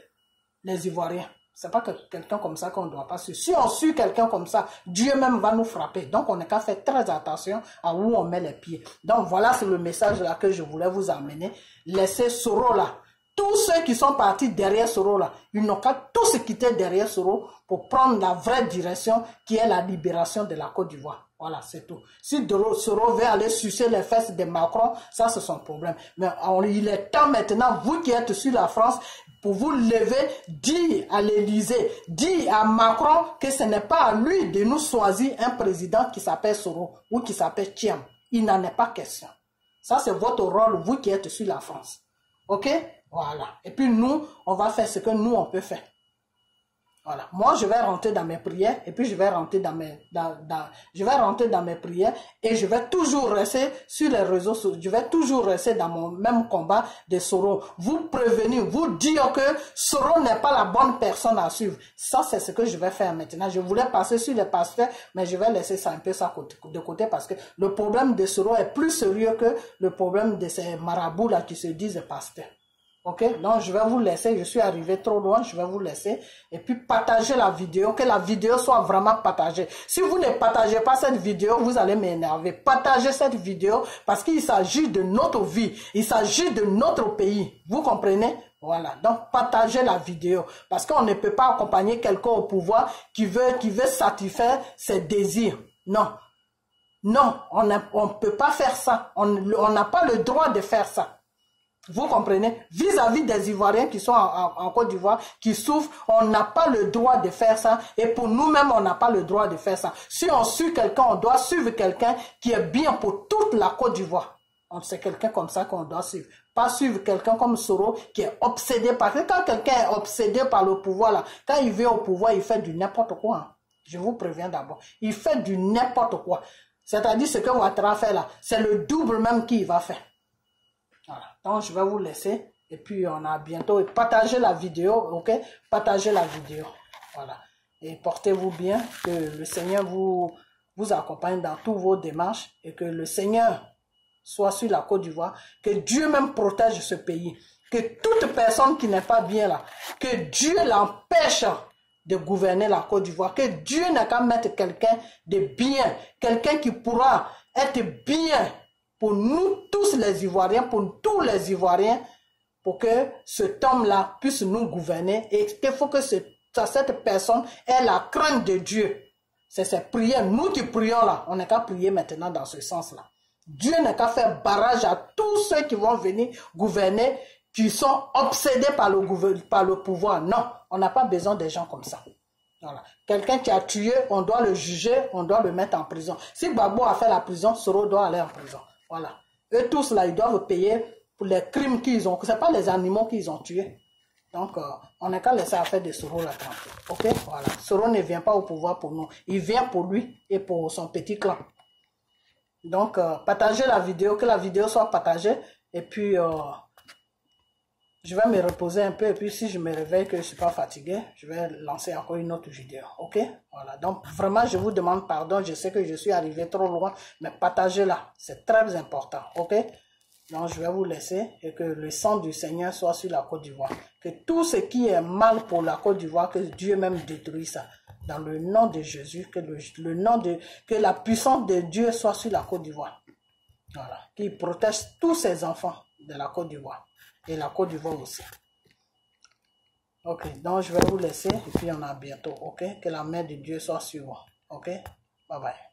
les Ivoiriens. C'est pas quelqu'un comme ça qu'on ne doit pas suivre. Si on suit quelqu'un comme ça, Dieu même va nous frapper. Donc, on n'a qu'à faire très attention à où on met les pieds. Donc, voilà, c'est le message là que je voulais vous amener. Laissez Soro là. Tous ceux qui sont partis derrière Soro là, ils n'ont qu'à tous quitter derrière Soro pour prendre la vraie direction qui est la libération de la Côte d'Ivoire. Voilà, c'est tout. Si Soro veut aller sucer les fesses de Macron, ça c'est son problème. Mais il est temps maintenant, vous qui êtes sur la France, pour vous lever, dire à l'Élysée, dire à Macron que ce n'est pas à lui de nous choisir un président qui s'appelle Soro ou qui s'appelle Thiam. Il n'en est pas question. Ça c'est votre rôle, vous qui êtes sur la France. Ok? Voilà. Et puis nous, on va faire ce que nous, on peut faire. Voilà. Moi, je vais rentrer dans mes prières et puis je vais rentrer dans mes prières et je vais toujours rester sur les réseaux sociaux. Je vais toujours rester dans mon même combat de Soro. Vous prévenir, vous dire que Soro n'est pas la bonne personne à suivre. Ça, c'est ce que je vais faire maintenant. Je voulais passer sur les pasteurs, mais je vais laisser ça un peu ça de côté parce que le problème de Soro est plus sérieux que le problème de ces marabouts-là qui se disent pasteurs. Ok, donc je vais vous laisser, je suis arrivé trop loin, je vais vous laisser et puis partager la vidéo, que la vidéo soit vraiment partagée. Si vous ne partagez pas cette vidéo, vous allez m'énerver. Partagez cette vidéo parce qu'il s'agit de notre vie, il s'agit de notre pays, vous comprenez? Voilà, donc partagez la vidéo parce qu'on ne peut pas accompagner quelqu'un au pouvoir qui veut satisfaire ses désirs. Non, non, on ne peut pas faire ça, on n'a pas le droit de faire ça. Vous comprenez? Vis-à-vis des Ivoiriens qui sont en Côte d'Ivoire, qui souffrent, on n'a pas le droit de faire ça. Et pour nous-mêmes, on n'a pas le droit de faire ça. Si on suit quelqu'un, on doit suivre quelqu'un qui est bien pour toute la Côte d'Ivoire. C'est quelqu'un comme ça qu'on doit suivre. Pas suivre quelqu'un comme Soro qui est obsédé par... Quand quelqu'un est obsédé par le pouvoir, là, quand il vient au pouvoir, il fait du n'importe quoi. Hein. Je vous préviens d'abord. Il fait du n'importe quoi. C'est-à-dire ce que Ouattara fait là, c'est le double même qu'il va faire. Voilà. Donc, je vais vous laisser. Et puis, on a bientôt. Partagez la vidéo, ok? Partagez la vidéo. Voilà. Et portez-vous bien. Que le Seigneur vous accompagne dans toutes vos démarches. Et que le Seigneur soit sur la Côte d'Ivoire. Que Dieu même protège ce pays. Que toute personne qui n'est pas bien là, que Dieu l'empêche de gouverner la Côte d'Ivoire. Que Dieu n'a qu'à mettre quelqu'un de bien. Quelqu'un qui pourra être bien pour nous tous les Ivoiriens, pour tous les Ivoiriens, pour que cet homme-là puisse nous gouverner et qu'il faut que cette personne ait la crainte de Dieu. C'est ces prières, nous qui prions là, on n'est qu'à prier maintenant dans ce sens-là. Dieu n'a qu'à faire barrage à tous ceux qui vont venir gouverner, qui sont obsédés par le pouvoir. Non, on n'a pas besoin des gens comme ça. Voilà. Quelqu'un qui a tué, on doit le juger, on doit le mettre en prison. Si Gbagbo a fait la prison, Soro doit aller en prison. Voilà. Eux tous là, ils doivent payer pour les crimes qu'ils ont. Ce n'est pas les animaux qu'ils ont tués. Donc, on n'a qu'à laisser affaire de Soro là tranquille. Ok? Voilà. Soro ne vient pas au pouvoir pour nous. Il vient pour lui et pour son petit clan. Donc, partagez la vidéo, que la vidéo soit partagée. Et puis, je vais me reposer un peu. Et puis, si je me réveille que je ne suis pas fatigué, je vais lancer encore une autre vidéo. Ok? Voilà. Donc, vraiment, je vous demande pardon. Je sais que je suis arrivé trop loin. Mais partagez-la. C'est très important. Ok? Donc, je vais vous laisser. Et que le sang du Seigneur soit sur la Côte d'Ivoire. Que tout ce qui est mal pour la Côte d'Ivoire, que Dieu même détruise ça. Dans le nom de Jésus, que la puissance de Dieu soit sur la Côte d'Ivoire. Voilà. Qu'il protège tous ses enfants de la Côte d'Ivoire. Et la Côte d'Ivoire aussi. Ok, donc je vais vous laisser et puis on a bientôt. Ok, que la main de Dieu soit sur vous. Ok, bye bye.